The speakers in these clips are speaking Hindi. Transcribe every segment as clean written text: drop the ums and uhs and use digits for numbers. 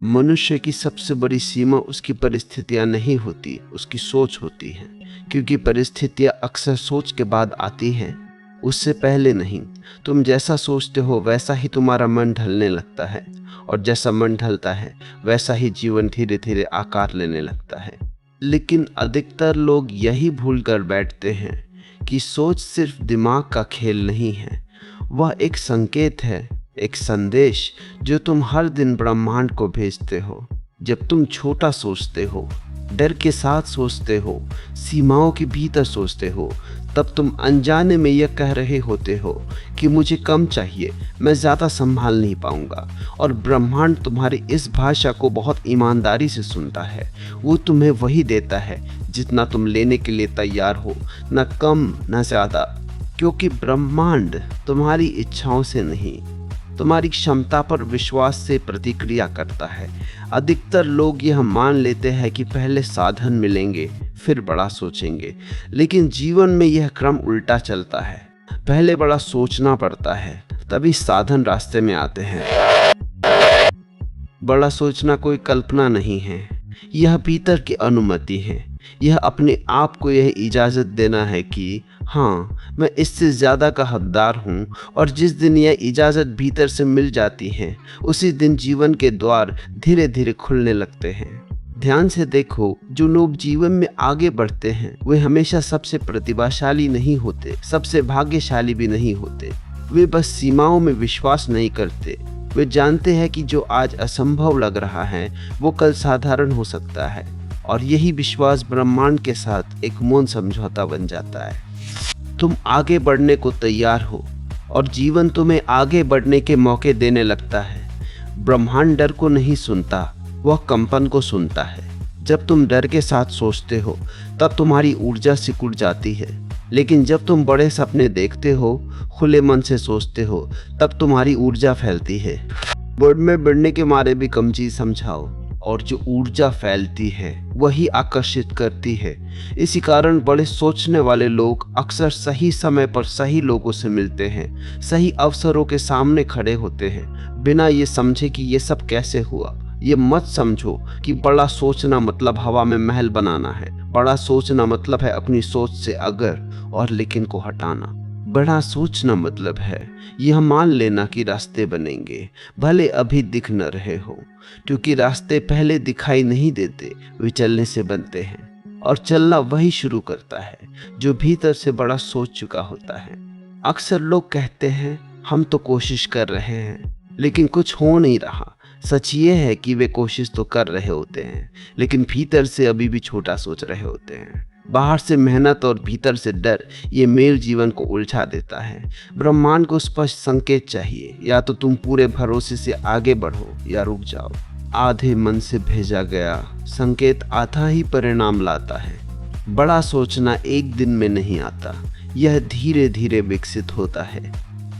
मनुष्य की सबसे बड़ी सीमा उसकी परिस्थितियां नहीं होती, उसकी सोच होती है। क्योंकि परिस्थितियां अक्सर सोच के बाद आती हैं, उससे पहले नहीं। तुम जैसा सोचते हो वैसा ही तुम्हारा मन ढलने लगता है, और जैसा मन ढलता है वैसा ही जीवन धीरे धीरे आकार लेने लगता है। लेकिन अधिकतर लोग यही भूल कर बैठते हैं कि सोच सिर्फ दिमाग का खेल नहीं है, वह एक संकेत है, एक संदेश जो तुम हर दिन ब्रह्मांड को भेजते हो। जब तुम छोटा सोचते हो, डर के साथ सोचते हो, सीमाओं के भीतर सोचते हो, तब तुम अनजाने में यह कह रहे होते हो कि मुझे कम चाहिए, मैं ज़्यादा संभाल नहीं पाऊंगा। और ब्रह्मांड तुम्हारी इस भाषा को बहुत ईमानदारी से सुनता है। वो तुम्हें वही देता है जितना तुम लेने के लिए तैयार हो, न कम न ज़्यादा। क्योंकि ब्रह्मांड तुम्हारी इच्छाओं से नहीं, तुम्हारी क्षमता पर विश्वास से प्रतिक्रिया करता है। अधिकतर लोग यह मान लेते हैं कि पहले साधन मिलेंगे फिर बड़ा सोचेंगे, लेकिन जीवन में यह क्रम उल्टा चलता है। पहले बड़ा सोचना पड़ता है, तभी साधन रास्ते में आते हैं। बड़ा सोचना कोई कल्पना नहीं है, यह भीतर की अनुमति है। यह अपने आप को यह इजाज़त देना है कि हाँ, मैं इससे ज़्यादा का हकदार हूँ। और जिस दिन यह इजाज़त भीतर से मिल जाती है, उसी दिन जीवन के द्वार धीरे धीरे खुलने लगते हैं। ध्यान से देखो, जो लोग जीवन में आगे बढ़ते हैं वे हमेशा सबसे प्रतिभाशाली नहीं होते, सबसे भाग्यशाली भी नहीं होते। वे बस सीमाओं में विश्वास नहीं करते। वे जानते हैं कि जो आज असंभव लग रहा है वो कल साधारण हो सकता है, और यही विश्वास ब्रह्मांड के साथ एक मौन समझौता बन जाता है। तुम आगे बढ़ने को तैयार हो, और जीवन तुम्हें आगे बढ़ने के मौके देने लगता है। ब्रह्मांड डर को नहीं सुनता, वह कंपन को सुनता है। जब तुम डर के साथ सोचते हो तब तुम्हारी ऊर्जा सिकुड़ जाती है, लेकिन जब तुम बड़े सपने देखते हो, खुले मन से सोचते हो, तब तुम्हारी ऊर्जा फैलती है। बढ़ने के मारे भी कम चीज समझाओ, और जो ऊर्जा फैलती है वही आकर्षित करती है। इसी कारण बड़े सोचने वाले लोग अक्सर सही समय पर सही लोगों से मिलते हैं, सही अवसरों के सामने खड़े होते हैं, बिना ये समझे कि ये सब कैसे हुआ। ये मत समझो कि बड़ा सोचना मतलब हवा में महल बनाना है। बड़ा सोचना मतलब है अपनी सोच से अगर और लेकिन को हटाना। बड़ा सोचना मतलब है यह मान लेना कि रास्ते बनेंगे, भले अभी दिख न रहे हो, क्योंकि रास्ते पहले दिखाई नहीं देते, वे चलने से बनते हैं। और चलना वही शुरू करता है जो भीतर से बड़ा सोच चुका होता है। अक्सर लोग कहते हैं हम तो कोशिश कर रहे हैं, लेकिन कुछ हो नहीं रहा। सच ये है कि वे कोशिश तो कर रहे होते हैं, लेकिन भीतर से अभी भी छोटा सोच रहे होते हैं। बाहर से मेहनत और भीतर से डर, ये मेल जीवन को उलझा देता है। ब्रह्मांड को स्पष्ट संकेत चाहिए, या तो तुम पूरे भरोसे से आगे बढ़ो या रुक जाओ। आधे मन से भेजा गया संकेत आधा ही परिणाम लाता है। बड़ा सोचना एक दिन में नहीं आता, यह धीरे धीरे विकसित होता है।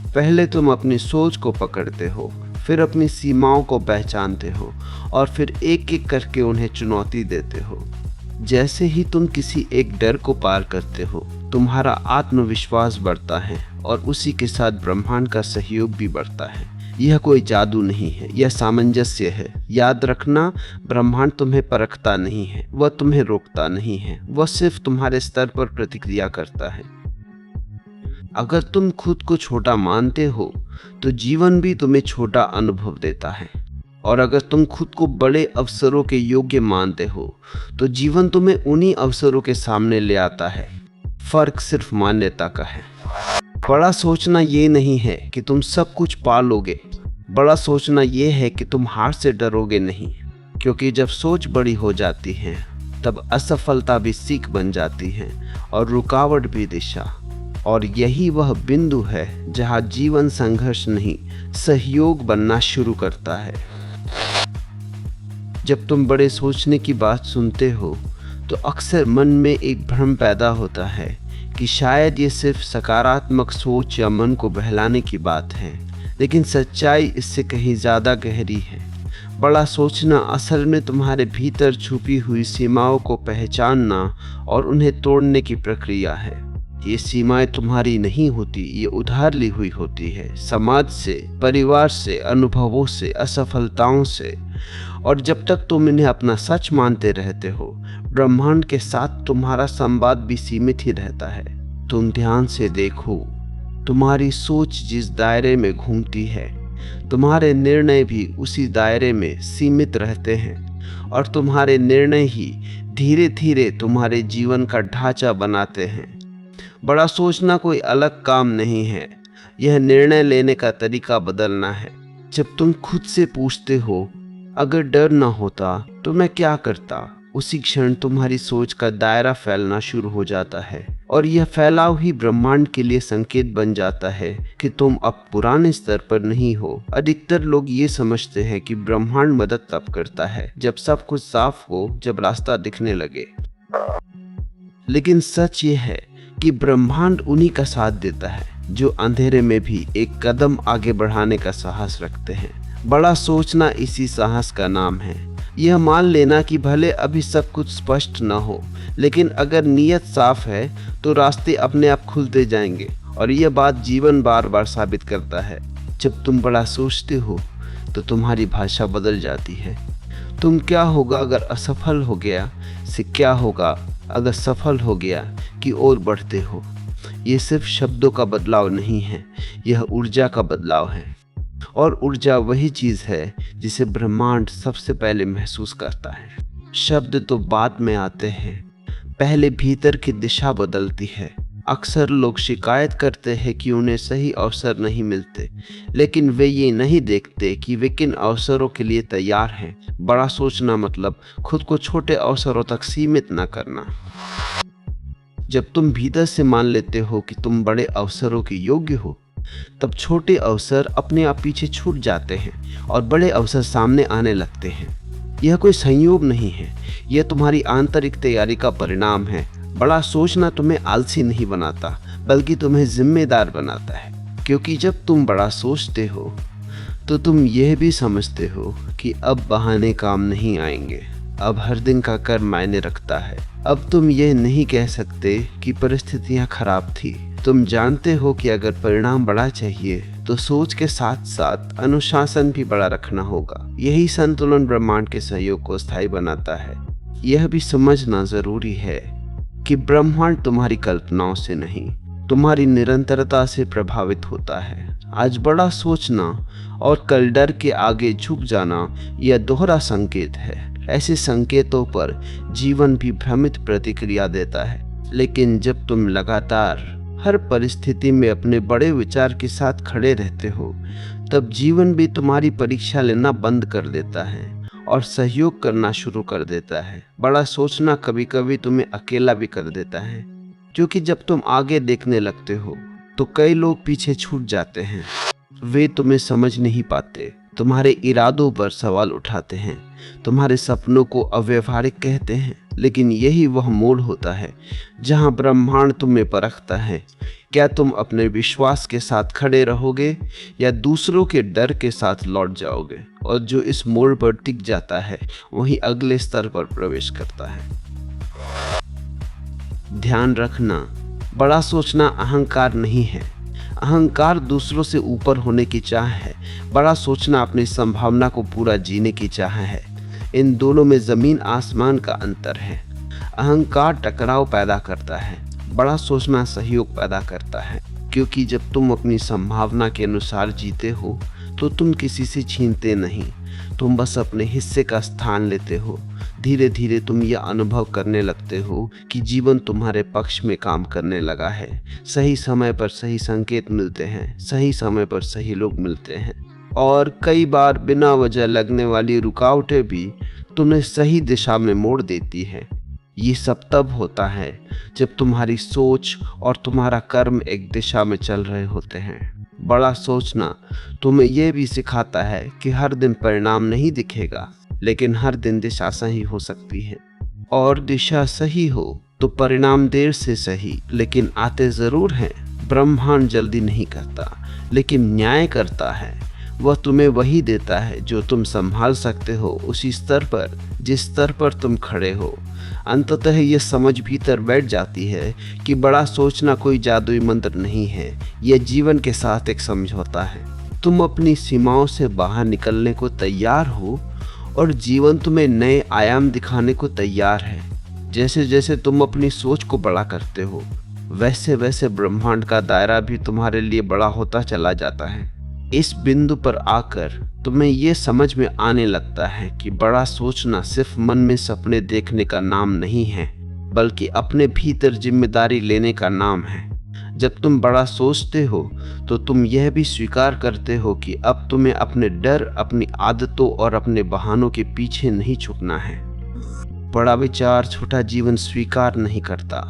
पहले तुम अपनी सोच को पकड़ते हो, फिर अपनी सीमाओं को पहचानते हो, और फिर एक एक करके उन्हें चुनौती देते हो। जैसे ही तुम किसी एक डर को पार करते हो, तुम्हारा आत्मविश्वास बढ़ता है, और उसी के साथ ब्रह्मांड का सहयोग भी बढ़ता है। यह कोई जादू नहीं है, यह सामंजस्य है। याद रखना, ब्रह्मांड तुम्हें परखता नहीं है, वह तुम्हें रोकता नहीं है, वह सिर्फ तुम्हारे स्तर पर प्रतिक्रिया करता है। अगर तुम खुद को छोटा मानते हो तो जीवन भी तुम्हें छोटा अनुभव देता है, और अगर तुम खुद को बड़े अवसरों के योग्य मानते हो तो जीवन तुम्हें उन्हीं अवसरों के सामने ले आता है। फर्क सिर्फ मान्यता का है। बड़ा सोचना ये नहीं है कि तुम सब कुछ पा लोगे, बड़ा सोचना ये है कि तुम हार से डरोगे नहीं। क्योंकि जब सोच बड़ी हो जाती है तब असफलता भी सीख बन जाती है, और रुकावट भी दिशा। और यही वह बिंदु है जहाँ जीवन संघर्ष नहीं, सहयोग बनना शुरू करता है। जब तुम बड़े सोचने की बात सुनते हो तो अक्सर मन में एक भ्रम पैदा होता है कि शायद ये सिर्फ सकारात्मक सोच या मन को बहलाने की बात है, लेकिन सच्चाई इससे कहीं ज़्यादा गहरी है। बड़ा सोचना असल में तुम्हारे भीतर छुपी हुई सीमाओं को पहचानना और उन्हें तोड़ने की प्रक्रिया है। ये सीमाएं तुम्हारी नहीं होती, ये उधार ली हुई होती है, समाज से, परिवार से, अनुभवों से, असफलताओं से। और जब तक तुम इन्हें अपना सच मानते रहते हो, ब्रह्मांड के साथ तुम्हारा संवाद भी सीमित ही रहता है। तुम ध्यान से देखो, तुम्हारी सोच जिस दायरे में घूमती है, तुम्हारे निर्णय भी उसी दायरे में सीमित रहते हैं, और तुम्हारे निर्णय ही धीरे धीरे तुम्हारे जीवन का ढांचा बनाते हैं। बड़ा सोचना कोई अलग काम नहीं है, यह निर्णय लेने का तरीका बदलना है। जब तुम खुद से पूछते हो, अगर डर ना होता तो मैं क्या करता, उसी क्षण तुम्हारी सोच का दायरा फैलना शुरू हो जाता है, और यह फैलाव ही ब्रह्मांड के लिए संकेत बन जाता है कि तुम अब पुराने स्तर पर नहीं हो। अधिकतर लोग ये समझते हैं कि ब्रह्मांड मदद तब करता है जब सब कुछ साफ हो, जब रास्ता दिखने लगे। लेकिन सच ये है कि ब्रह्मांड उन्हीं का साथ देता है जो अंधेरे में भी एक कदम आगे बढ़ाने का साहस रखते हैं। बड़ा सोचना इसी साहस का नाम है। यह मान लेना कि भले अभी सब कुछ स्पष्ट न हो, लेकिन अगर नीयत साफ है तो रास्ते अपने आप खुलते जाएंगे। और यह बात जीवन बार बार साबित करता है। जब तुम बड़ा सोचते हो तो तुम्हारी भाषा बदल जाती है। तुम क्या होगा अगर असफल हो गया से क्या होगा अगर सफल हो गया की ओर बढ़ते हो। ये सिर्फ शब्दों का बदलाव नहीं है, यह ऊर्जा का बदलाव है। और ऊर्जा वही चीज है जिसे ब्रह्मांड सबसे पहले महसूस करता है। शब्द तो बाद में आते हैं, पहले भीतर की दिशा बदलती है। अक्सर लोग शिकायत करते हैं कि उन्हें सही अवसर नहीं मिलते, लेकिन वे ये नहीं देखते कि वे किन अवसरों के लिए तैयार हैं। बड़ा सोचना मतलब खुद को छोटे अवसरों तक सीमित न करना। जब तुम भीतर से मान लेते हो कि तुम बड़े अवसरों के योग्य हो, तब छोटे अवसर अपने आप पीछे छूट जाते हैं और बड़े अवसर सामने आने लगते हैं। यह कोई संयोग नहीं है, यह तुम्हारी आंतरिक तैयारी का परिणाम है। बड़ा सोचना तुम्हें आलसी नहीं बनाता, बल्कि तुम्हें जिम्मेदार बनाता है। क्योंकि जब तुम बड़ा सोचते हो तो तुम यह भी समझते हो कि अब बहाने काम नहीं आएंगे, अब हर दिन का कर्म मायने रखता है। अब तुम यह नहीं कह सकते कि परिस्थितियां खराब थी। तुम जानते हो कि अगर परिणाम बड़ा चाहिए तो सोच के साथ साथ अनुशासन भी बड़ा रखना होगा। यही संतुलन ब्रह्मांड के सहयोग को स्थायी बनाता है। यह भी समझना जरूरी है कि ब्रह्मांड तुम्हारी कल्पनाओं से नहीं, तुम्हारी निरंतरता से प्रभावित होता है। आज बड़ा सोचना और कल डर के आगे झुक जाना यह दोहरा संकेत है। ऐसे संकेतों पर जीवन भी भ्रमित प्रतिक्रिया देता है। लेकिन जब तुम लगातार हर परिस्थिति में अपने बड़े विचार के साथ खड़े रहते हो, तब जीवन भी तुम्हारी परीक्षा लेना बंद कर देता है और सहयोग करना शुरू कर देता है। बड़ा सोचना कभी कभी तुम्हें अकेला भी कर देता है, क्योंकि जब तुम आगे देखने लगते हो तो कई लोग पीछे छूट जाते हैं। वे तुम्हें समझ नहीं पाते, तुम्हारे इरादों पर सवाल उठाते हैं, तुम्हारे सपनों को अव्यवहारिक कहते हैं। लेकिन यही वह मोड़ होता है जहां ब्रह्मांड तुम्हें परखता है। क्या तुम अपने विश्वास के साथ खड़े रहोगे या दूसरों के डर के साथ लौट जाओगे? और जो इस मोड़ पर टिक जाता है वही अगले स्तर पर प्रवेश करता है। ध्यान रखना, बड़ा सोचना अहंकार नहीं है। अहंकार दूसरों से ऊपर होने की चाह है, बड़ा सोचना अपनी संभावना को पूरा जीने की चाह है। इन दोनों में जमीन आसमान का अंतर है। अहंकार टकराव पैदा करता है, बड़ा सोचना सहयोग पैदा करता है। क्योंकि जब तुम अपनी संभावना के अनुसार जीते हो तो तुम किसी से छीनते नहीं, तुम बस अपने हिस्से का स्थान लेते हो। धीरे धीरे तुम यह अनुभव करने लगते हो कि जीवन तुम्हारे पक्ष में काम करने लगा है। सही समय पर सही संकेत मिलते हैं, सही समय पर सही लोग मिलते हैं, और कई बार बिना वजह लगने वाली रुकावटें भी तुम्हें सही दिशा में मोड़ देती है। ये सब तब होता है जब तुम्हारी सोच और तुम्हारा कर्म एक दिशा में चल रहे होते हैं। बड़ा सोचना तुम्हें यह भी सिखाता है कि हर दिन परिणाम नहीं दिखेगा, लेकिन हर दिन दिशा सही हो सकती है। और दिशा सही हो तो परिणाम देर से सही, लेकिन आते जरूर हैं। ब्रह्मांड जल्दी नहीं करता, लेकिन न्याय करता है। वह तुम्हें वही देता है जो तुम संभाल सकते हो, उसी स्तर पर जिस स्तर पर तुम खड़े हो। अंततः ये समझ भीतर बैठ जाती है कि बड़ा सोचना कोई जादुई मंत्र नहीं है, यह जीवन के साथ एक समझौता है। तुम अपनी सीमाओं से बाहर निकलने को तैयार हो और जीवन तुम्हें नए आयाम दिखाने को तैयार है। जैसे जैसे तुम अपनी सोच को बड़ा करते हो, वैसे वैसे ब्रह्मांड का दायरा भी तुम्हारे लिए बड़ा होता चला जाता है। इस बिंदु पर आकर तुम्हें ये समझ में आने लगता है कि बड़ा सोचना सिर्फ मन में सपने देखने का नाम नहीं है, बल्कि अपने भीतर जिम्मेदारी लेने का नाम है। जब तुम बड़ा सोचते हो तो तुम यह भी स्वीकार करते हो कि अब तुम्हें अपने डर, अपनी आदतों और अपने बहानों के पीछे नहीं छुपना है। बड़ा विचार छोटा जीवन स्वीकार नहीं करता।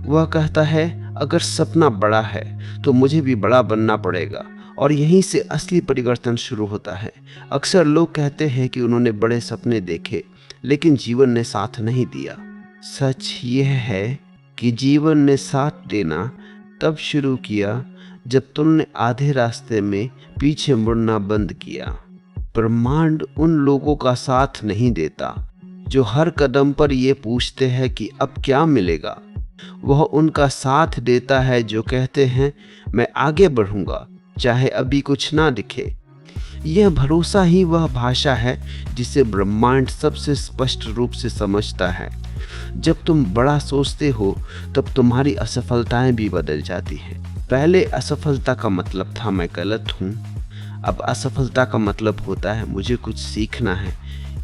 वह कहता है, अगर सपना बड़ा है तो मुझे भी बड़ा बनना पड़ेगा, और यहीं से असली परिवर्तन शुरू होता है। अक्सर लोग कहते हैं कि उन्होंने बड़े सपने देखे, लेकिन जीवन ने साथ नहीं दिया। सच यह है कि जीवन ने साथ देना तब शुरू किया जब तुमने आधे रास्ते में पीछे मुड़ना बंद किया। ब्रह्मांड उन लोगों का साथ नहीं देता जो हर कदम पर ये पूछते हैं कि अब क्या मिलेगा। वह उनका साथ देता है जो कहते हैं, मैं आगे बढ़ूंगा चाहे अभी कुछ ना दिखे। यह भरोसा ही वह भाषा है जिसे ब्रह्मांड सबसे स्पष्ट रूप से समझता है। जब तुम बड़ा सोचते हो तब तुम्हारी असफलताएं भी बदल जाती हैं। पहले असफलता का मतलब था मैं गलत हूँ, अब असफलता का मतलब होता है मुझे कुछ सीखना है।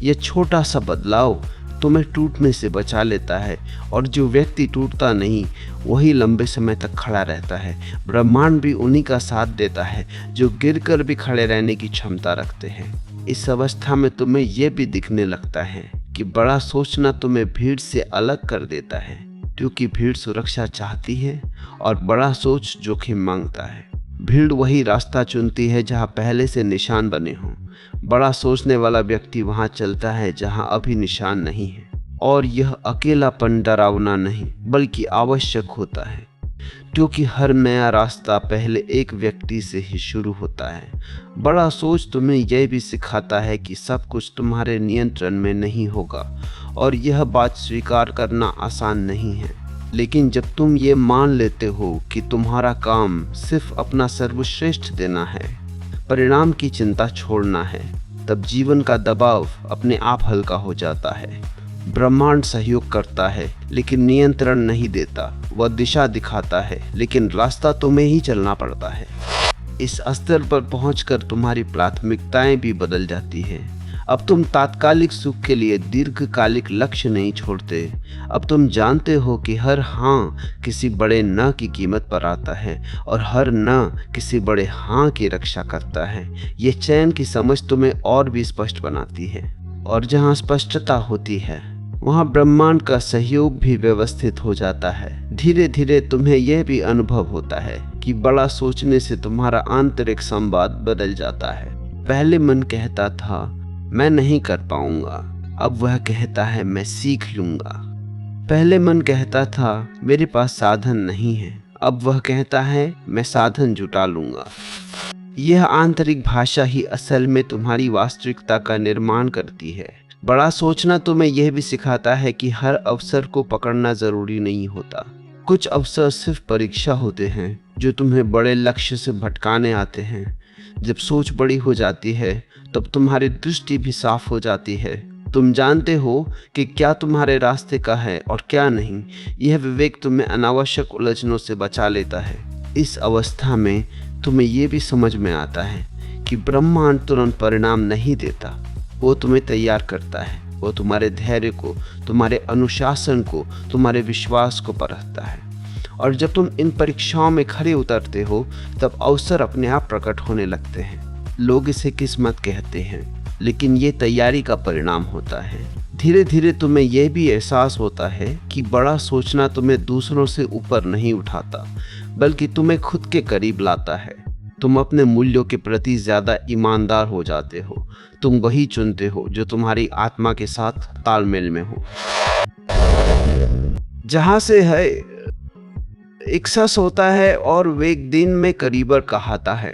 यह छोटा सा बदलाव तुम्हें टूटने से बचा लेता है, और जो व्यक्ति टूटता नहीं वही लंबे समय तक खड़ा रहता है। ब्रह्मांड भी उन्हीं का साथ देता है जो गिरकर भी खड़े रहने की क्षमता रखते हैं। इस अवस्था में तुम्हें यह भी दिखने लगता है कि बड़ा सोचना तुम्हें भीड़ से अलग कर देता है, क्योंकि भीड़ सुरक्षा चाहती है और बड़ा सोच जोखिम मांगता है। भीड़ वही रास्ता चुनती है जहां पहले से निशान बने हों। बड़ा सोचने वाला व्यक्ति वहां चलता है जहां अभी निशान नहीं है, और यह अकेलापन डरावना नहीं बल्कि आवश्यक होता है, क्योंकि हर नया रास्ता पहले एक व्यक्ति से ही शुरू होता है। बड़ा सोच तुम्हें यह भी सिखाता है कि सब कुछ तुम्हारे नियंत्रण में नहीं होगा, और यह बात स्वीकार करना आसान नहीं है। लेकिन जब तुम ये मान लेते हो कि तुम्हारा काम सिर्फ अपना सर्वश्रेष्ठ देना है, परिणाम की चिंता छोड़ना है, तब जीवन का दबाव अपने आप हल्का हो जाता है। ब्रह्मांड सहयोग करता है लेकिन नियंत्रण नहीं देता। वह दिशा दिखाता है लेकिन रास्ता तुम्हें ही चलना पड़ता है। इस स्तर पर पहुंचकर तुम्हारी प्राथमिकताएं भी बदल जाती हैं। अब तुम तात्कालिक सुख के लिए दीर्घकालिक लक्ष्य नहीं छोड़ते। अब तुम जानते हो कि हर हाँ किसी बड़े न की कीमत पर आता है, और हर न किसी बड़े हाँ की रक्षा करता है। ये चैन की समझ तुम्हें और भी स्पष्ट बनाती है, और जहाँ स्पष्टता होती है वहाँ ब्रह्मांड का सहयोग भी व्यवस्थित हो जाता है। धीरे धीरे तुम्हें यह भी अनुभव होता है कि बड़ा सोचने से तुम्हारा आंतरिक संवाद बदल जाता है। पहले मन कहता था मैं नहीं कर पाऊंगा, अब वह कहता है मैं सीख लूंगा। पहले मन कहता था मेरे पास साधन नहीं है, अब वह कहता है मैं साधन जुटा लूंगा। यह आंतरिक भाषा ही असल में तुम्हारी वास्तविकता का निर्माण करती है। बड़ा सोचना तुम्हें यह भी सिखाता है कि हर अवसर को पकड़ना जरूरी नहीं होता। कुछ अवसर सिर्फ परीक्षा होते हैं जो तुम्हें बड़े लक्ष्य से भटकाने आते हैं। जब सोच बड़ी हो जाती है तब तुम्हारी दृष्टि भी साफ हो जाती है। तुम जानते हो कि क्या तुम्हारे रास्ते का है और क्या नहीं। यह विवेक तुम्हें अनावश्यक उलझनों से बचा लेता है। इस अवस्था में तुम्हें यह भी समझ में आता है कि ब्रह्मांड तुरंत परिणाम नहीं देता, वो तुम्हें तैयार करता है। वो तुम्हारे धैर्य को, तुम्हारे अनुशासन को, तुम्हारे विश्वास को परखता है। और जब तुम इन परीक्षाओं में खड़े उतरते हो तब अवसर अपने आप प्रकट होने लगते हैं। लोग इसे किस्मत कहते हैं, लेकिन ये तैयारी का परिणाम होता है। धीरे धीरे तुम्हें यह भी एहसास होता है कि बड़ा सोचना तुम्हें दूसरों से ऊपर नहीं उठाता, बल्कि तुम्हें खुद के करीब लाता है। तुम अपने मूल्यों के प्रति ज्यादा ईमानदार हो जाते हो। तुम वही चुनते हो जो तुम्हारी आत्मा के साथ तालमेल में हो। जहां से है एक्सेस होता है और वेग दिन में करीबर कहाता है।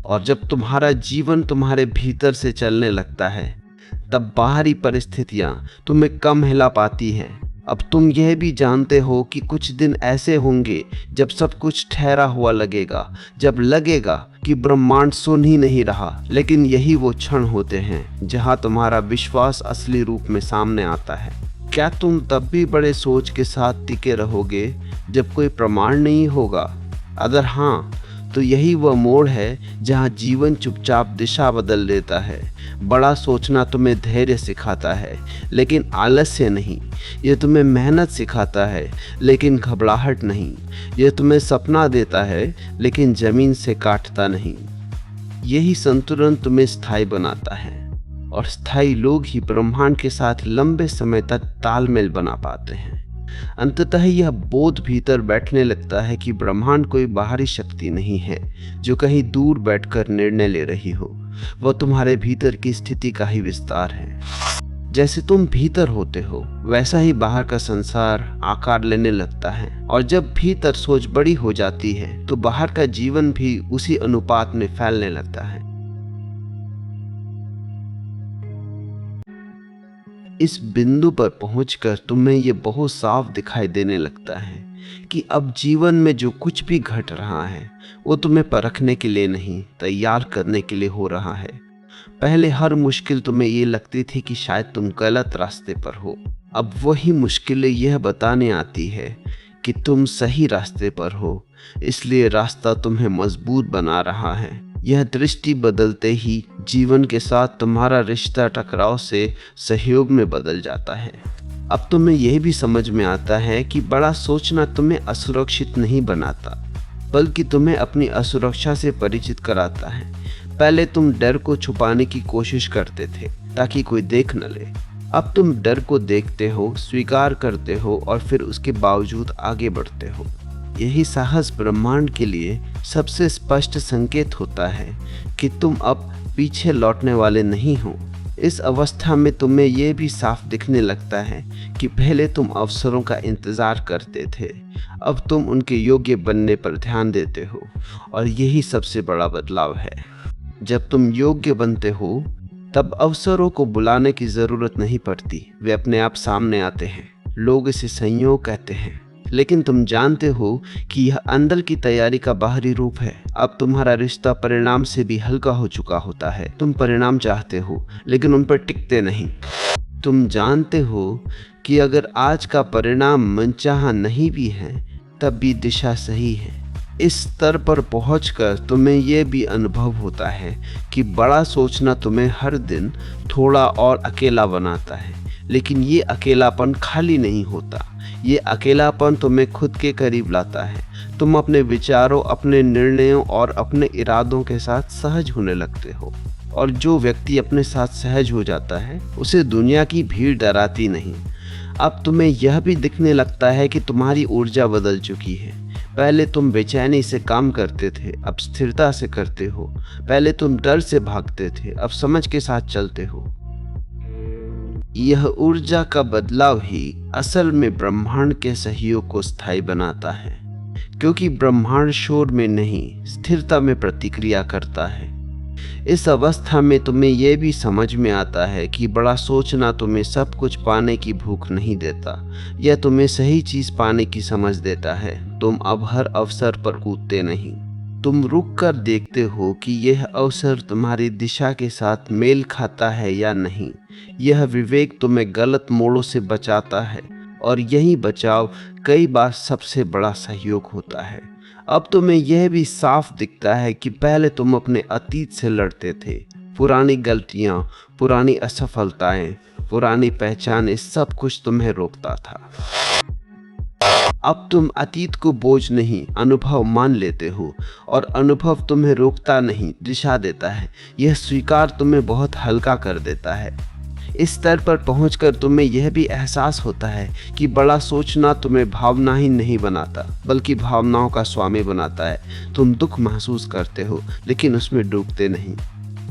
और जब तुम्हारा जीवन तुम्हारे भीतर से चलने लगता है तब बाहरी परिस्थितियां तुम्हें कम हिला पाती हैं अब तुम यह भी जानते हो कि कुछ दिन ऐसे होंगे जब सब कुछ ठहरा हुआ लगेगा, जब लगेगा कि ब्रह्मांड सुन ही नहीं रहा। लेकिन यही वो क्षण होते हैं जहां तुम्हारा विश्वास असली रूप में सामने आता है। क्या तुम तब भी बड़े सोच के साथ टिके रहोगे जब कोई प्रमाण नहीं होगा? अगर हाँ, तो यही वह मोड़ है जहां जीवन चुपचाप दिशा बदल देता है। बड़ा सोचना तुम्हें धैर्य सिखाता है, लेकिन आलस्य नहीं। यह तुम्हें मेहनत सिखाता है, लेकिन घबराहट नहीं। यह तुम्हें सपना देता है, लेकिन जमीन से काटता नहीं। यही संतुलन तुम्हें स्थायी बनाता है, और स्थायी लोग ही ब्रह्मांड के साथ लंबे समय तक तालमेल बना पाते हैं। अंततः यह बोध भीतर बैठने लगता है कि ब्रह्मांड कोई बाहरी शक्ति नहीं है जो कहीं दूर बैठकर निर्णय ले रही हो। वह तुम्हारे भीतर की स्थिति का ही विस्तार है। जैसे तुम भीतर होते हो, वैसा ही बाहर का संसार आकार लेने लगता है। और जब भीतर सोच बड़ी हो जाती है, तो बाहर का जीवन भी उसी अनुपात में फैलने लगता है। इस बिंदु पर पहुंचकर तुम्हें ये बहुत साफ दिखाई देने लगता है कि अब जीवन में जो कुछ भी घट रहा है, वो तुम्हें परखने के लिए नहीं, तैयार करने के लिए हो रहा है। पहले हर मुश्किल तुम्हें ये लगती थी कि शायद तुम गलत रास्ते पर हो। अब वही मुश्किलें यह बताने आती है कि तुम सही रास्ते पर हो, इसलिए रास्ता तुम्हें मजबूत बना रहा है। यह दृष्टि बदलते ही जीवन के साथ तुम्हारा रिश्ता टकराव से सहयोग में बदल जाता है। अब तुम्हें यह भी समझ में आता है कि बड़ा सोचना तुम्हें असुरक्षित नहीं बनाता, बल्कि तुम्हें अपनी असुरक्षा से परिचित कराता है। पहले तुम डर को छुपाने की कोशिश करते थे ताकि कोई देख न ले। अब तुम डर को देखते हो, स्वीकार करते हो और फिर उसके बावजूद आगे बढ़ते हो। यही साहस ब्रह्मांड के लिए सबसे स्पष्ट संकेत होता है कि तुम अब पीछे लौटने वाले नहीं हो। इस अवस्था में तुम्हें यह भी साफ दिखने लगता है कि पहले तुम अवसरों का इंतजार करते थे, अब तुम उनके योग्य बनने पर ध्यान देते हो। और यही सबसे बड़ा बदलाव है। जब तुम योग्य बनते हो, तब अवसरों को बुलाने की जरूरत नहीं पड़ती, वे अपने आप सामने आते हैं। लोग इसे संयोग कहते हैं, लेकिन तुम जानते हो कि यह अंदर की तैयारी का बाहरी रूप है। अब तुम्हारा रिश्ता परिणाम से भी हल्का हो चुका होता है। तुम परिणाम चाहते हो, लेकिन उन पर टिकते नहीं। तुम जानते हो कि अगर आज का परिणाम मनचाहा नहीं भी है, तब भी दिशा सही है। इस स्तर पर पहुंचकर तुम्हें यह भी अनुभव होता है कि बड़ा सोचना तुम्हें हर दिन थोड़ा और अकेला बनाता है। लेकिन ये अकेलापन खाली नहीं होता। ये अकेलापन तुम्हें खुद के करीब लाता है। तुम अपने विचारों, अपने निर्णयों और अपने इरादों के साथ सहज होने लगते हो। और जो व्यक्ति अपने साथ सहज हो जाता है, उसे दुनिया की भीड़ डराती नहीं। अब तुम्हें यह भी दिखने लगता है कि तुम्हारी ऊर्जा बदल चुकी है। पहले तुम बेचैनी से काम करते थे, अब स्थिरता से करते हो। पहले तुम डर से भागते थे, अब समझ के साथ चलते हो। यह ऊर्जा का बदलाव ही असल में ब्रह्मांड के सहयोग को स्थायी बनाता है, क्योंकि ब्रह्मांड शोर में नहीं, स्थिरता में प्रतिक्रिया करता है। इस अवस्था में तुम्हें यह भी समझ में आता है कि बड़ा सोचना तुम्हें सब कुछ पाने की भूख नहीं देता, यह तुम्हें सही चीज पाने की समझ देता है। तुम अब हर अवसर पर कूदते नहीं, तुम रुक कर देखते हो कि यह अवसर तुम्हारी दिशा के साथ मेल खाता है या नहीं। यह विवेक तुम्हें गलत मोड़ों से बचाता है, और यही बचाव कई बार सबसे बड़ा सहयोग होता है। अब तुम्हें यह भी साफ दिखता है कि पहले तुम अपने अतीत से लड़ते थे। पुरानी गलतियां, पुरानी असफलताएं, पुरानी पहचान, इस सब कुछ तुम्हें रोकता था। अब तुम अतीत को बोझ नहीं, अनुभव मान लेते हो, और अनुभव तुम्हें रोकता नहीं, दिशा देता है। यह स्वीकार तुम्हें बहुत हल्का कर देता है। इस स्तर पर पहुंचकर तुम्हें यह भी एहसास होता है कि बड़ा सोचना तुम्हें भावनाहीन नहीं बनाता, बल्कि भावनाओं का स्वामी बनाता है। तुम दुख महसूस करते हो, लेकिन उसमें डूबते नहीं।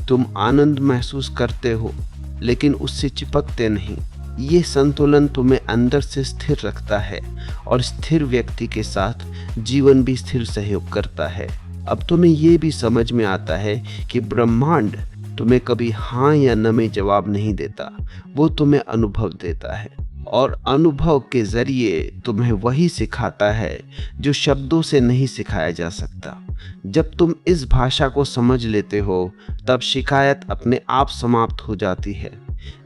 तुम आनंद महसूस करते हो, लेकिन उससे चिपकते नहीं। ये संतुलन तुम्हें अंदर से स्थिर रखता है, और स्थिर व्यक्ति के साथ जीवन भी स्थिर सहयोग करता है। अब तुम्हें ये भी समझ में आता है कि ब्रह्मांड तुम्हें कभी हाँ या न में जवाब नहीं देता, वो तुम्हें अनुभव देता है। और अनुभव के जरिए तुम्हें वही सिखाता है जो शब्दों से नहीं सिखाया जा सकता। जब तुम इस भाषा को समझ लेते हो तब शिकायत अपने आप समाप्त हो जाती है।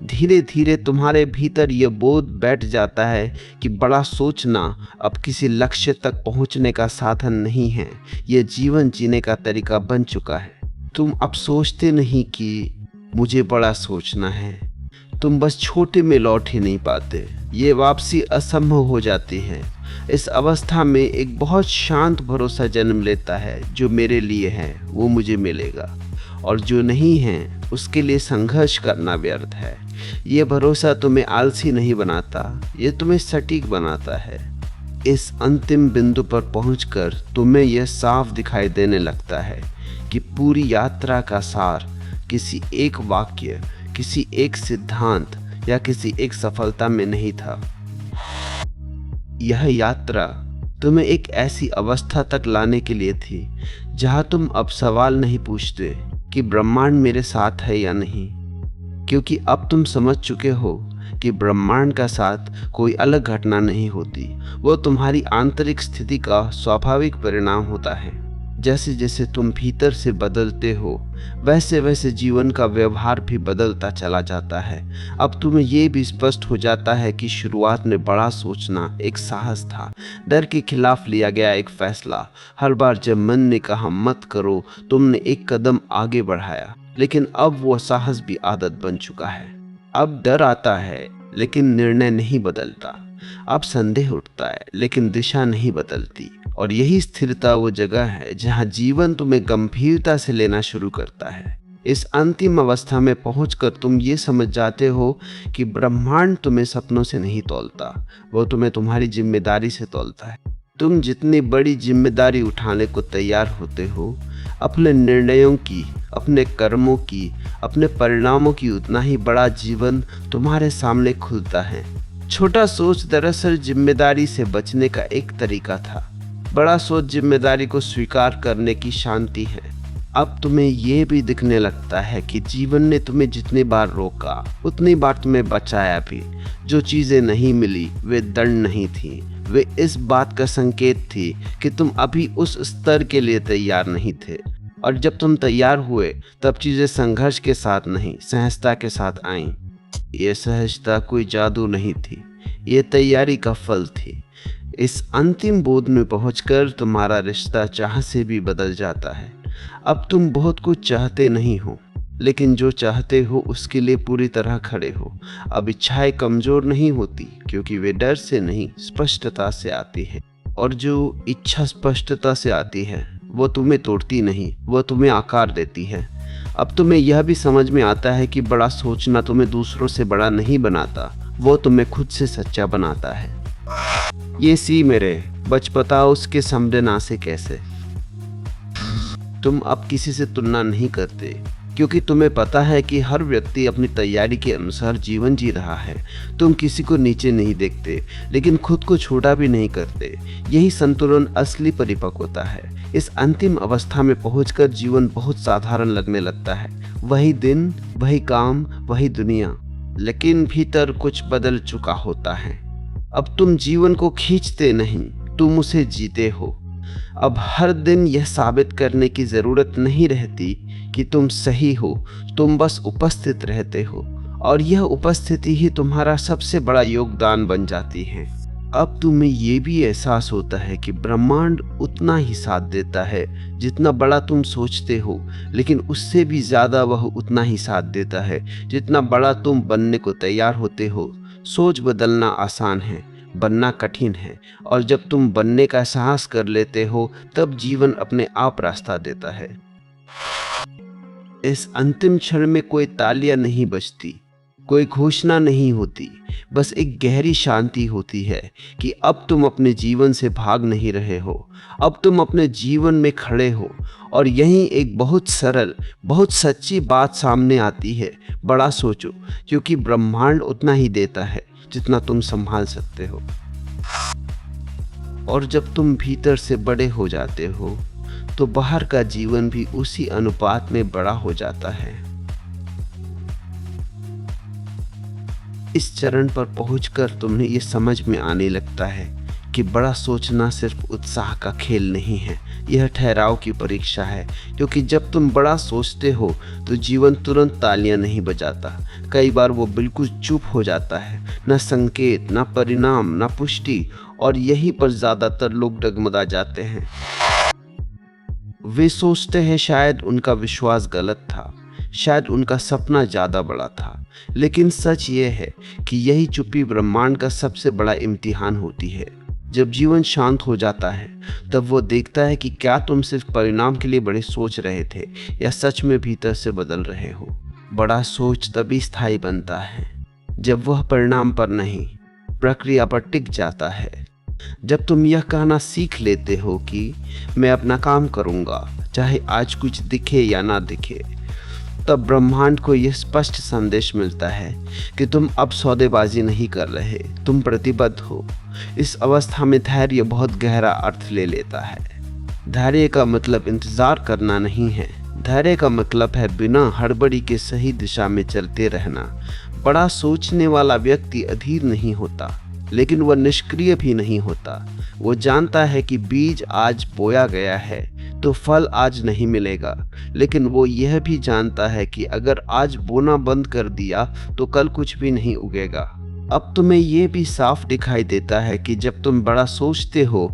धीरे धीरे तुम्हारे भीतर यह बोध बैठ जाता है कि बड़ा सोचना अब किसी लक्ष्य तक पहुंचने का साधन नहीं है, यह जीवन जीने का तरीका बन चुका है। तुम अब सोचते नहीं कि मुझे बड़ा सोचना है, तुम बस छोटे में लौट ही नहीं पाते। ये वापसी असंभव हो जाती है। इस अवस्था में एक बहुत शांत भरोसा जन्म लेता है, जो मेरे लिए है वो मुझे मिलेगा और जो नहीं है उसके लिए संघर्ष करना व्यर्थ है। ये भरोसा तुम्हें आलसी नहीं बनाता, ये तुम्हें सटीक बनाता है। इस अंतिम बिंदु पर पहुंचकर तुम्हें यह साफ दिखाई देने लगता है कि पूरी यात्रा का सार किसी एक वाक्य, किसी एक सिद्धांत या किसी एक सफलता में नहीं था। यह यात्रा तुम्हें एक ऐसी अवस्था तक लाने के लिए थी जहां तुम अब सवाल नहीं पूछते कि ब्रह्मांड मेरे साथ है या नहीं, क्योंकि अब तुम समझ चुके हो कि ब्रह्मांड का साथ कोई अलग घटना नहीं होती, वो तुम्हारी आंतरिक स्थिति का स्वाभाविक परिणाम होता है। जैसे जैसे तुम भीतर से बदलते हो वैसे वैसे जीवन का व्यवहार भी बदलता चला जाता है। अब तुम्हें ये भी स्पष्ट हो जाता है कि शुरुआत में बड़ा सोचना एक साहस था, डर के खिलाफ लिया गया एक फैसला। हर बार जब मन ने कहा मत करो, तुमने एक कदम आगे बढ़ाया, लेकिन अब वो साहस भी आदत बन चुका है। अब डर आता है लेकिन निर्णय नहीं बदलता। अब संदेह उठता है लेकिन दिशा नहीं बदलती। और यही स्थिरता वो जगह है जहां जीवन तुम्हें गंभीरता से लेना शुरू करता है। इस अंतिम अवस्था में पहुंचकर तुम ये समझ जाते हो कि ब्रह्मांड तुम्हें सपनों से नहीं तौलता, वो तुम्हें तुम्हारी जिम्मेदारी से तौलता है। तुम जितनी बड़ी जिम्मेदारी उठाने को तैयार होते हो, अपने निर्णयों की, अपने कर्मों की, अपने परिणामों की, उतना ही बड़ा जीवन तुम्हारे सामने खुलता है। छोटा सोच दरअसल जिम्मेदारी से बचने का एक तरीका था। बड़ा सोच जिम्मेदारी को स्वीकार करने की शांति है। अब तुम्हें यह भी दिखने लगता है कि जीवन ने तुम्हें जितनी बार रोका उतनी बार तुम्हें बचाया भी। जो चीजें नहीं मिली वे दंड नहीं थी, वे इस बात का संकेत थी कि तुम अभी उस स्तर के लिए तैयार नहीं थे। और जब तुम तैयार हुए तब चीजें संघर्ष के साथ नहीं, सहजता के साथ आईं। ये सहजता कोई जादू नहीं थी, ये तैयारी का फल थी। इस अंतिम बोध में पहुंचकर तुम्हारा रिश्ता चाह से भी बदल जाता है। अब तुम बहुत कुछ चाहते नहीं हो, लेकिन जो चाहते हो उसके लिए पूरी तरह खड़े हो। अब इच्छाएं कमजोर नहीं होती, क्योंकि वे डर से नहीं, स्पष्टता से आती है। और जो इच्छा स्पष्टता से आती है वो तुम्हें तोड़ती नहीं, वो तुम्हें आकार देती है। अब तुम्हें यह भी समझ में आता है कि बड़ा सोचना तुम्हें दूसरों से बड़ा नहीं बनाता, वो तुम्हें खुद से सच्चा बनाता है। ये सी मेरे बच पता उसके समझना से कैसे। तुम अब किसी से तुलना नहीं करते, क्योंकि तुम्हें पता है कि हर व्यक्ति अपनी तैयारी के अनुसार जीवन जी रहा है। तुम किसी को नीचे नहीं देखते, लेकिन खुद को छोटा भी नहीं करते। यही संतुलन असली परिपक्वता है। इस अंतिम अवस्था में पहुंचकर जीवन बहुत साधारण लगने लगता है। वही दिन, वही काम, वही दुनिया, लेकिन भीतर कुछ बदल चुका होता है। अब तुम जीवन को खींचते नहीं, तुम उसे जीते हो। अब हर दिन यह साबित करने की जरूरत नहीं रहती कि तुम सही हो, तुम बस उपस्थित रहते हो, और यह उपस्थिति ही तुम्हारा सबसे बड़ा योगदान बन जाती है। अब तुम्हें यह भी एहसास होता है कि ब्रह्मांड उतना ही साथ देता है जितना बड़ा तुम सोचते हो, लेकिन उससे भी ज्यादा वह उतना ही साथ देता है जितना बड़ा तुम बनने को तैयार होते हो। सोच बदलना आसान है, बनना कठिन है, और जब तुम बनने का साहस कर लेते हो तब जीवन अपने आप रास्ता देता है। इस अंतिम क्षण में कोई तालियां नहीं बजती, कोई घोषणा नहीं होती, बस एक गहरी शांति होती है कि अब तुम अपने जीवन से भाग नहीं रहे हो, अब तुम अपने जीवन में खड़े हो। और यहीं एक बहुत सरल, बहुत सच्ची बात सामने आती है। बड़ा सोचो, क्योंकि ब्रह्मांड उतना ही देता है जितना तुम संभाल सकते हो। और जब तुम भीतर से बड़े हो जाते हो तो बाहर का जीवन भी उसी अनुपात में बड़ा हो जाता है। इस चरण पर पहुंचकर तुम्हें ये समझ में आने लगता है कि बड़ा सोचना सिर्फ उत्साह का खेल नहीं है, यह ठहराव की परीक्षा है। क्योंकि जब तुम बड़ा सोचते हो तो जीवन तुरंत तालियां नहीं बजाता, कई बार वो बिल्कुल चुप हो जाता है, न संकेत, न परिणाम, न पुष्टि, और यहीं पर ज्यादातर लोग डगमगा जाते हैं। वे सोचते हैं शायद उनका विश्वास गलत था, शायद उनका सपना ज्यादा बड़ा था, लेकिन सच ये है कि यही चुप्पी ब्रह्मांड का सबसे बड़ा इम्तिहान होती है। जब जीवन शांत हो जाता है तब वो देखता है कि क्या तुम सिर्फ परिणाम के लिए बड़े सोच रहे थे या सच में भीतर से बदल रहे हो। बड़ा सोच तभी स्थायी बनता है जब वह परिणाम पर नहीं, प्रक्रिया पर टिक जाता है। जब तुम यह कहना सीख लेते हो कि मैं अपना काम करूंगा, चाहे आज कुछ दिखे या ना दिखे, तब ब्रह्मांड को यह स्पष्ट संदेश मिलता है कि तुम अब सौदेबाजी नहीं कर रहे, तुम प्रतिबद्ध हो। इस अवस्था में धैर्य बहुत गहरा अर्थ ले लेता है। धैर्य का मतलब इंतजार करना नहीं है, धैर्य का मतलब है बिना हड़बड़ी के सही दिशा में चलते रहना। बड़ा सोचने वाला व्यक्ति अधीर नहीं होता, लेकिन वह निष्क्रिय भी नहीं होता। वो जानता है कि बीज आज बोया गया है तो फल आज नहीं मिलेगा, लेकिन वो यह भी जानता है कि अगर आज बोना बंद कर दिया तो कल कुछ भी नहीं उगेगा। अब तुम्हें ये भी साफ दिखाई देता है कि जब तुम बड़ा सोचते हो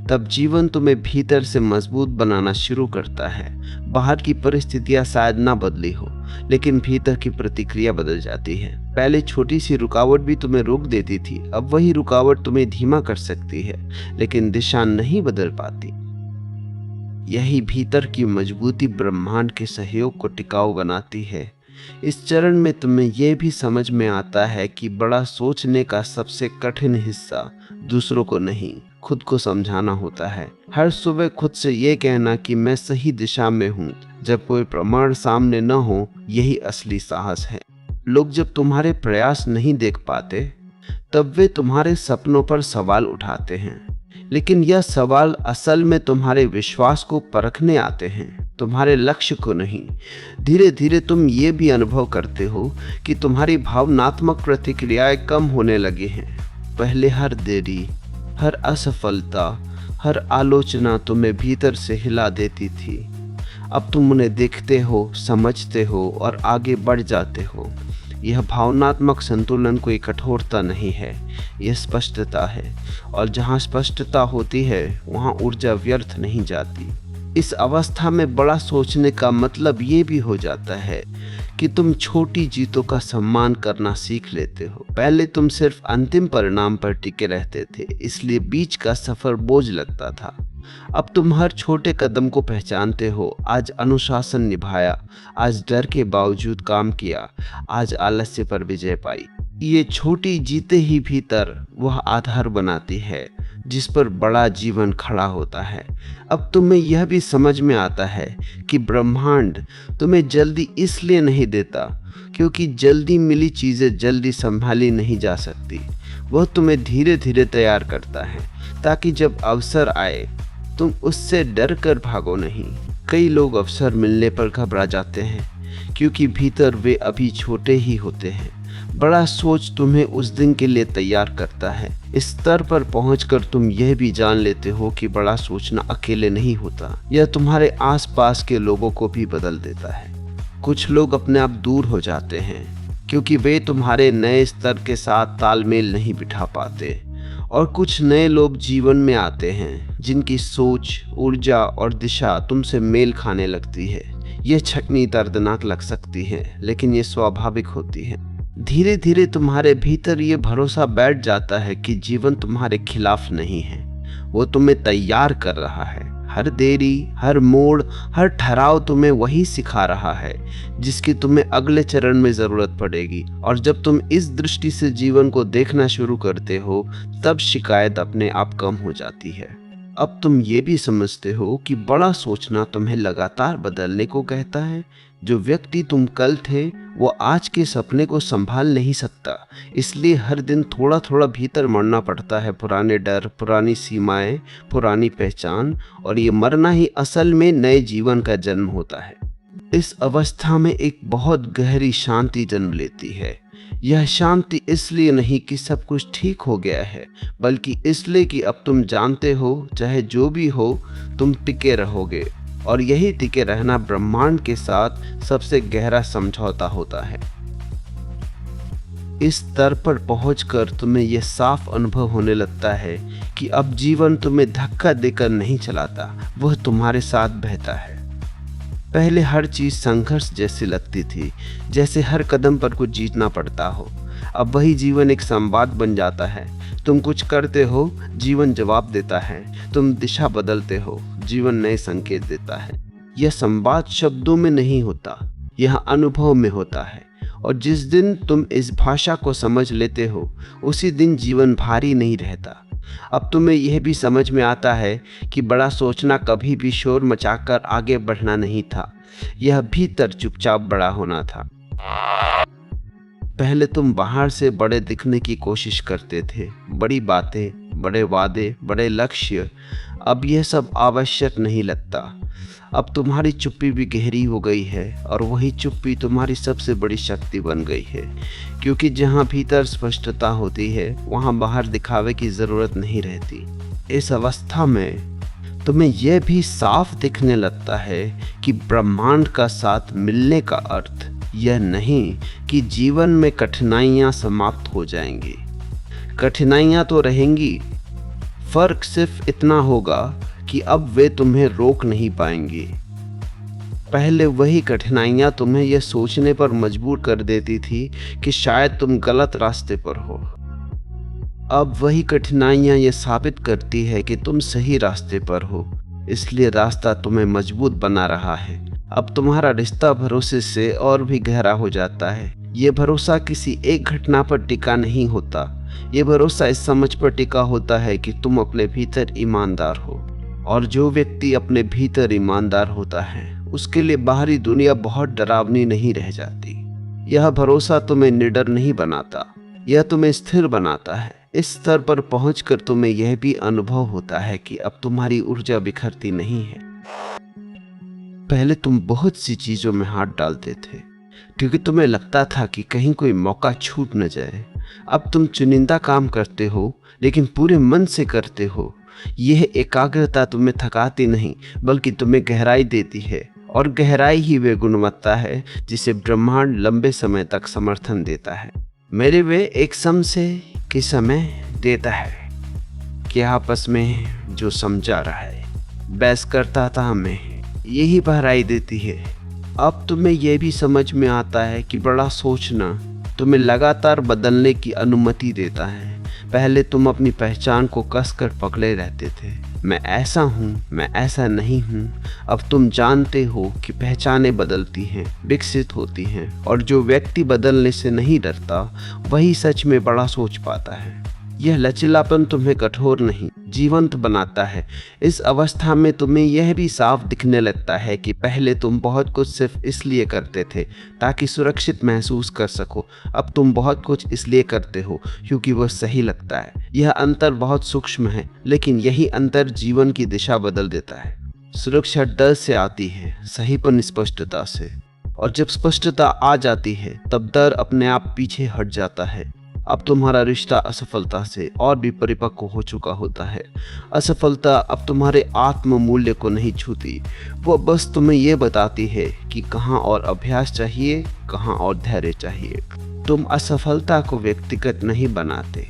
तब जीवन तुम्हें भीतर से मजबूत बनाना शुरू करता है। बाहर की परिस्थितियां शायद ना बदली हो, लेकिन भीतर की प्रतिक्रिया बदल जाती है। पहले छोटी सी रुकावट भी तुम्हें रोक देती थी, अब वही रुकावट तुम्हें धीमा कर सकती है, लेकिन दिशा नहीं बदल पाती। यही भीतर की मजबूती ब्रह्मांड के सहयोग को टिकाऊ बनाती है। इस चरण में तुम्हें यह भी समझ में आता है कि बड़ा सोचने का सबसे कठिन हिस्सा दूसरों को नहीं, खुद को समझाना होता है। हर सुबह खुद से ये कहना कि मैं सही दिशा में हूँ जब कोई प्रमाण सामने न हो, यही असली साहस है। लोग जब तुम्हारे प्रयास नहीं देख पाते तब वे तुम्हारे सपनों पर सवाल उठाते हैं, लेकिन यह सवाल असल में तुम्हारे विश्वास को परखने आते हैं, तुम्हारे लक्ष्य को नहीं। धीरे धीरे तुम ये भी अनुभव करते हो कि तुम्हारी भावनात्मक प्रतिक्रियाएं कम होने लगी हैं। पहले हर देरी, हर असफलता, हर आलोचना तुम्हें भीतर से हिला देती थी। अब तुम उन्हें देखते हो, समझते हो और आगे बढ़ जाते हो। यह भावनात्मक संतुलन कोई कठोरता नहीं है, यह स्पष्टता है, और जहाँ स्पष्टता होती है वहाँ ऊर्जा व्यर्थ नहीं जाती। इस अवस्था में बड़ा सोचने का मतलब ये भी हो जाता है कि तुम छोटी जीतों का सम्मान करना सीख लेते हो। पहले तुम सिर्फ अंतिम परिणाम पर टिके रहते थे, इसलिए बीच का सफर बोझ लगता था। अब तुम हर छोटे कदम को पहचानते हो। आज अनुशासन निभाया, आज डर के बावजूद काम किया, आज आलस्य पर विजय पाई। ये छोटी जीते ही भीतर वह आधार बनाती है जिस पर बड़ा जीवन खड़ा होता है। अब तुम्हें यह भी समझ में आता है कि ब्रह्मांड तुम्हें जल्दी इसलिए नहीं देता क्योंकि जल्दी मिली चीज़ें जल्दी संभाली नहीं जा सकती। वह तुम्हें धीरे धीरे तैयार करता है ताकि जब अवसर आए तुम उससे डर कर भागो नहीं। कई लोग अवसर मिलने पर घबरा जाते हैं क्योंकि भीतर वे अभी छोटे ही होते हैं। बड़ा सोच तुम्हें उस दिन के लिए तैयार करता है। इस स्तर पर पहुंचकर तुम यह भी जान लेते हो कि बड़ा सोचना अकेले नहीं होता, यह तुम्हारे आसपास के लोगों को भी बदल देता है। कुछ लोग अपने आप दूर हो जाते हैं क्योंकि वे तुम्हारे नए स्तर के साथ तालमेल नहीं बिठा पाते, और कुछ नए लोग जीवन में आते हैं जिनकी सोच, ऊर्जा और दिशा तुमसे मेल खाने लगती है। यह छकनी दर्दनाक लग सकती है, लेकिन ये स्वाभाविक होती है। धीरे धीरे तुम्हारे भीतर ये भरोसा बैठ जाता है कि जीवन तुम्हारे खिलाफ नहीं है, वो तुम्हें तैयार कर रहा है। हर देरी, हर मोड़, हर ठहराव तुम्हें वही सिखा रहा है जिसकी तुम्हें अगले चरण में जरूरत पड़ेगी। और जब तुम इस दृष्टि से जीवन को देखना शुरू करते हो तब शिकायत अपने आप कम हो जाती है। अब तुम ये भी समझते हो कि बड़ा सोचना तुम्हें लगातार बदलने को कहता है। जो व्यक्ति तुम कल थे वो आज के सपने को संभाल नहीं सकता, इसलिए हर दिन थोड़ा थोड़ा भीतर मरना पड़ता है। पुराने डर, पुरानी सीमाएं, पुरानी पहचान, और ये मरना ही असल में नए जीवन का जन्म होता है। इस अवस्था में एक बहुत गहरी शांति जन्म लेती है। यह शांति इसलिए नहीं कि सब कुछ ठीक हो गया है, बल्कि इसलिए कि अब तुम जानते हो चाहे जो भी हो तुम टिके रहोगे, और यही टिके रहना ब्रह्मांड के साथ सबसे गहरा समझौता होता है। इस स्तर पर पहुंचकर तुम्हें यह साफ अनुभव होने लगता है कि अब जीवन तुम्हें धक्का देकर नहीं चलाता, वह तुम्हारे साथ बहता है। पहले हर चीज संघर्ष जैसी लगती थी, जैसे हर कदम पर कुछ जीतना पड़ता हो। अब वही जीवन एक संवाद बन जाता है। तुम कुछ करते हो, जीवन जवाब देता है। तुम दिशा बदलते हो, जीवन नए संकेत देता है। यह संवाद शब्दों में नहीं होता, यह अनुभव में होता है। और जिस दिन तुम इस भाषा को समझ लेते हो, उसी दिन जीवन भारी नहीं रहता। अब तुम्हें यह भी समझ में आता है कि बड़ा सोचना कभी भी शोर मचाकर आगे बढ़ना नहीं था, यह भीतर चुपचाप बड़ा होना था। पहले तुम बाहर से बड़े दिखने की कोशिश करते थे, बड़ी बातें, बड़े वादे, बड़े लक्ष्य। अब यह सब आवश्यक नहीं लगता। अब तुम्हारी चुप्पी भी गहरी हो गई है, और वही चुप्पी तुम्हारी सबसे बड़ी शक्ति बन गई है, क्योंकि जहाँ भीतर स्पष्टता होती है वहाँ बाहर दिखावे की जरूरत नहीं रहती। इस अवस्था में तुम्हें यह भी साफ दिखने लगता है कि ब्रह्मांड का साथ मिलने का अर्थ यह नहीं कि जीवन में कठिनाइयाँ समाप्त हो जाएंगी। कठिनाइयाँ तो रहेंगी, फर्क सिर्फ इतना होगा कि अब वे तुम्हें रोक नहीं पाएंगी। पहले वही कठिनाइयां तुम्हें यह सोचने पर मजबूर कर देती थी कि शायद तुम गलत रास्ते पर हो। अब वही कठिनाइयां यह साबित करती है कि तुम सही रास्ते पर हो, इसलिए रास्ता तुम्हें मजबूत बना रहा है। अब तुम्हारा रिश्ता भरोसे से और भी गहरा हो जाता है। ये भरोसा किसी एक घटना पर टिका नहीं होता, ये भरोसा इस समझ पर टिका होता है कि तुम अपने भीतर ईमानदार हो। और जो व्यक्ति अपने भीतर ईमानदार होता है, उसके लिए बाहरी दुनिया बहुत डरावनी नहीं रह जाती। यह भरोसा तुम्हें निडर नहीं बनाता, यह तुम्हें स्थिर बनाता है। इस स्तर पर पहुंचकर तुम्हें यह भी अनुभव होता है कि अब तुम्हारी ऊर्जा बिखरती नहीं है। पहले तुम बहुत सी चीजों में हाथ डालते थे क्योंकि तुम्हें लगता था कि कहीं कोई मौका छूट न जाए। अब तुम चुनिंदा काम करते हो, लेकिन पूरे मन से करते हो। यह एकाग्रता तुम्हें थकाती नहीं, बल्कि तुम्हें गहराई देती है, और गहराई ही वे गुणवत्ता है जिसे ब्रह्मांड लंबे समय तक समर्थन देता है। मेरे वे एक समझे कि समय देता है कि आपस में जो समझा रहा है, बहस करता था हमें, यही गहराई देती है। अब तुम्हें यह भी समझ में आता है कि बड़ा सोचना तुम्हें लगातार बदलने की अनुमति देता है। पहले तुम अपनी पहचान को कसकर पकड़े रहते थे, मैं ऐसा हूँ, मैं ऐसा नहीं हूँ। अब तुम जानते हो कि पहचानें बदलती हैं, विकसित होती हैं, और जो व्यक्ति बदलने से नहीं डरता वही सच में बड़ा सोच पाता है। यह लचीलापन तुम्हें कठोर नहीं, जीवंत बनाता है। इस अवस्था में तुम्हें यह भी साफ दिखने लगता है कि पहले तुम बहुत कुछ सिर्फ इसलिए करते थे ताकि सुरक्षित महसूस कर सको। अब तुम बहुत कुछ इसलिए करते हो क्योंकि वह सही लगता है। यह अंतर बहुत सूक्ष्म है, लेकिन यही अंतर जीवन की दिशा बदल देता है। सुरक्षा डर से आती है, सहीपन स्पष्टता से, और जब स्पष्टता आ जाती है तब डर अपने आप पीछे हट जाता है। अब तुम्हारा रिश्ता असफलता से और भी परिपक्व हो चुका होता है। असफलता अब तुम्हारे आत्म मूल्य को नहीं छूती, वो बस तुम्हें ये बताती है कि कहाँ और अभ्यास चाहिए, कहाँ और धैर्य चाहिए। तुम असफलता को व्यक्तिगत नहीं बनाते,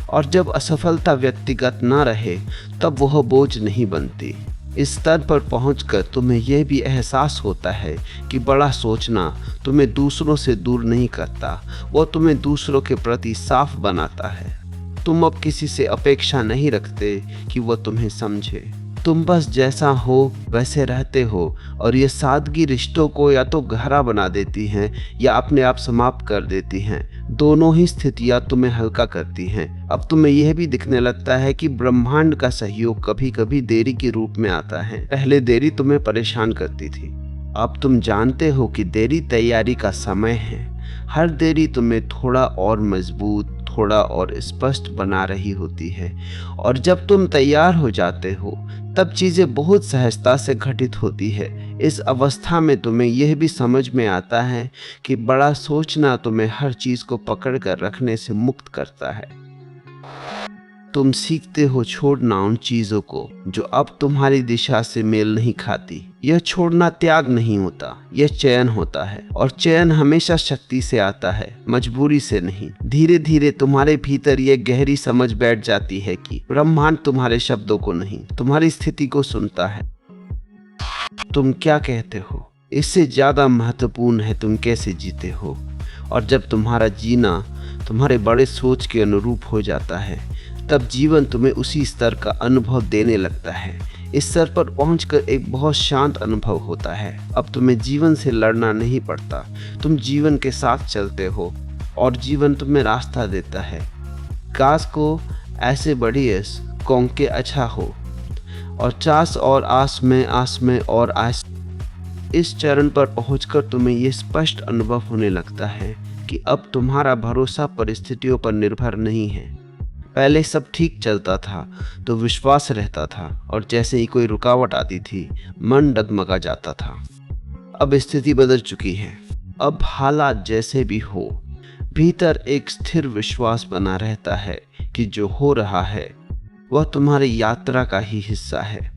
और जब असफलता व्यक्तिगत ना रहे तब वह बोझ नहीं बनती। इस स्तर पर पहुंचकर तुम्हें यह भी एहसास होता है कि बड़ा सोचना तुम्हें दूसरों से दूर नहीं करता, वो तुम्हें दूसरों के प्रति साफ बनाता है। तुम अब किसी से अपेक्षा नहीं रखते कि वो तुम्हें समझे, तुम बस जैसा हो वैसे रहते हो, और ये सादगी रिश्तों को या तो गहरा बना देती हैं या अपने आप समाप्त कर देती हैं। दोनों ही स्थितियां तुम्हें हल्का करती हैं। अब तुम्हें यह भी दिखने लगता है कि ब्रह्मांड का सहयोग कभी कभी देरी के रूप में आता है। पहले देरी तुम्हें परेशान करती थी, अब तुम जानते हो कि देरी तैयारी का समय है। हर देरी तुम्हें थोड़ा और मजबूत, थोड़ा और स्पष्ट बना रही होती है। और जब तुम तैयार हो जाते हो तब चीज़ें बहुत सहजता से घटित होती है। इस अवस्था में तुम्हें यह भी समझ में आता है कि बड़ा सोचना तुम्हें हर चीज़ को पकड़ कर रखने से मुक्त करता है। तुम सीखते हो छोड़ना उन चीज़ों को जो अब तुम्हारी दिशा से मेल नहीं खाती। यह छोड़ना त्याग नहीं होता, यह चयन होता है। और चयन हमेशा शक्ति से आता है, मजबूरी से नहीं। धीरे धीरे तुम्हारे भीतर यह गहरी समझ बैठ जाती है कि ब्रह्मांड तुम्हारे शब्दों को नहीं, तुम्हारी स्थिति को सुनता है। तुम क्या कहते हो इससे ज्यादा महत्वपूर्ण है तुम कैसे जीते हो। और जब तुम्हारा जीना तुम्हारे बड़े सोच के अनुरूप हो जाता है तब जीवन तुम्हें उसी स्तर का अनुभव देने लगता है। इस स्तर पर पहुंचकर एक बहुत शांत अनुभव होता है। अब तुम्हें जीवन से लड़ना नहीं पड़ता, तुम जीवन के साथ चलते हो और जीवन तुम्हें रास्ता देता है। काश को ऐसे बढ़ियस कौन के अच्छा हो और चास और आस में और आस। इस चरण पर पहुंचकर तुम्हें यह स्पष्ट अनुभव होने लगता है कि अब तुम्हारा भरोसा परिस्थितियों पर निर्भर नहीं है। पहले सब ठीक चलता था तो विश्वास रहता था और जैसे ही कोई रुकावट आती थी मन डगमगा जाता था। अब स्थिति बदल चुकी है। अब हालात जैसे भी हो भीतर एक स्थिर विश्वास बना रहता है कि जो हो रहा है वह तुम्हारी यात्रा का ही हिस्सा है।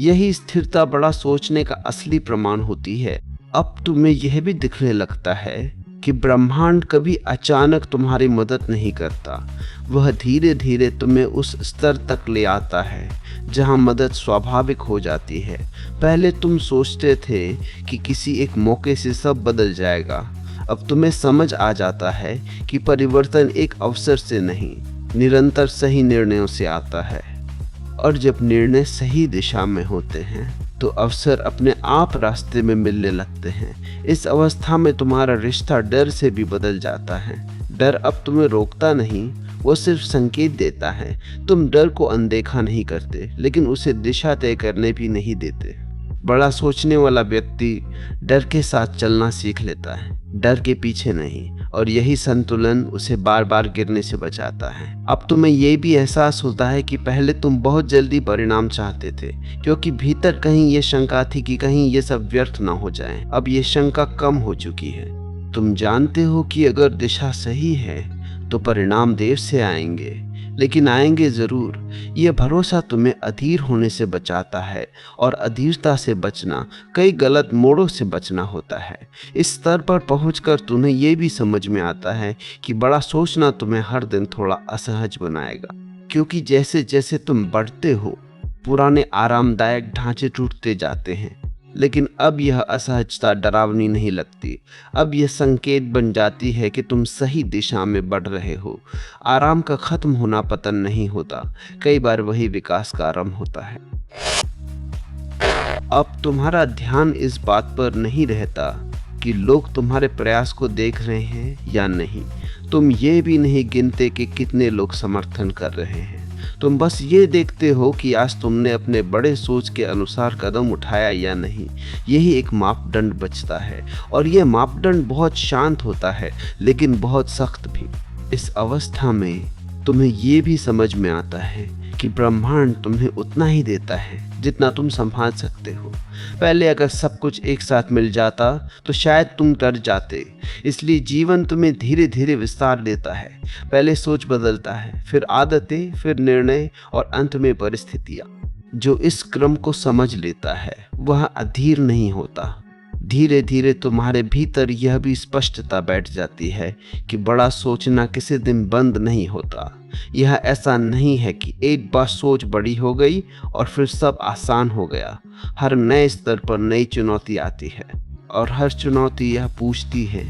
यही स्थिरता बड़ा सोचने का असली प्रमाण होती है। अब तुम्हें यह भी दिखने लगता है कि ब्रह्मांड कभी अचानक तुम्हारी मदद नहीं करता, वह धीरे धीरे तुम्हें उस स्तर तक ले आता है जहां मदद स्वाभाविक हो जाती है। पहले तुम सोचते थे कि किसी एक मौके से सब बदल जाएगा, अब तुम्हें समझ आ जाता है कि परिवर्तन एक अवसर से नहीं, निरंतर सही निर्णयों से आता है। और जब निर्णय सही दिशा में होते हैं तो अवसर अपने आप रास्ते में मिलने लगते हैं। इस अवस्था में तुम्हारा रिश्ता डर से भी बदल जाता है। डर अब तुम्हें रोकता नहीं, वो सिर्फ संकेत देता है। तुम डर को अनदेखा नहीं करते लेकिन उसे दिशा तय करने भी नहीं देते। बड़ा सोचने वाला व्यक्ति डर के साथ चलना सीख लेता है, डर के पीछे नहीं, और यही संतुलन उसे बार बार गिरने से बचाता है। अब तुम्हें यह भी एहसास होता है कि पहले तुम बहुत जल्दी परिणाम चाहते थे क्योंकि भीतर कहीं ये शंका थी कि कहीं ये सब व्यर्थ ना हो जाए। अब ये शंका कम हो चुकी है। तुम जानते हो कि अगर दिशा सही है तो परिणाम देर से आएंगे लेकिन आएंगे जरूर। यह भरोसा तुम्हें अधीर होने से बचाता है और अधीरता से बचना कई गलत मोड़ों से बचना होता है। इस स्तर पर पहुंचकर तुम्हें यह भी समझ में आता है कि बड़ा सोचना तुम्हें हर दिन थोड़ा असहज बनाएगा क्योंकि जैसे जैसे तुम बढ़ते हो पुराने आरामदायक ढांचे टूटते जाते हैं। लेकिन अब यह असहजता डरावनी नहीं लगती, अब यह संकेत बन जाती है कि तुम सही दिशा में बढ़ रहे हो। आराम का खत्म होना पतन नहीं होता, कई बार वही विकास का आरंभ होता है। अब तुम्हारा ध्यान इस बात पर नहीं रहता कि लोग तुम्हारे प्रयास को देख रहे हैं या नहीं। तुम ये भी नहीं गिनते कि कितने लोग समर्थन कर रहे हैं। तुम बस ये देखते हो कि आज तुमने अपने बड़े सोच के अनुसार कदम उठाया या नहीं। यही एक मापदंड बचता है और यह मापदंड बहुत शांत होता है लेकिन बहुत सख्त भी। इस अवस्था में तुम्हें ये भी समझ में आता है कि ब्रह्मांड तुम्हें उतना ही देता है जितना तुम संभाल सकते हो। पहले अगर सब कुछ एक साथ मिल जाता तो शायद तुम डर जाते। इसलिए जीवन तुम्हें धीरे धीरे विस्तार देता है। पहले सोच बदलता है, फिर आदतें, फिर निर्णय और अंत में परिस्थितियां। जो इस क्रम को समझ लेता है वह अधीर नहीं होता। धीरे धीरे तुम्हारे भीतर यह भी स्पष्टता बैठ जाती है कि बड़ा सोचना किसी दिन बंद नहीं होता। यह ऐसा नहीं है कि एक बार सोच बड़ी हो गई और फिर सब आसान हो गया। हर नए स्तर पर नई चुनौती आती है और हर चुनौती यह पूछती है,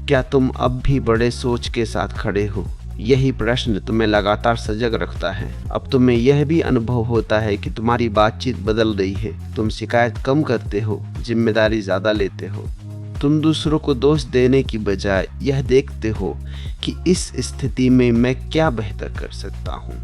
क्या तुम अब भी बड़े सोच के साथ खड़े हो? यही प्रश्न तुम्हें लगातार सजग रखता है। अब तुम्हें यह भी अनुभव होता है कि तुम्हारी बातचीत बदल रही है। तुम शिकायत कम करते हो, जिम्मेदारी ज़्यादा लेते हो। तुम दूसरों को दोष देने की बजाय यह देखते हो कि इस स्थिति में मैं क्या बेहतर कर सकता हूँ।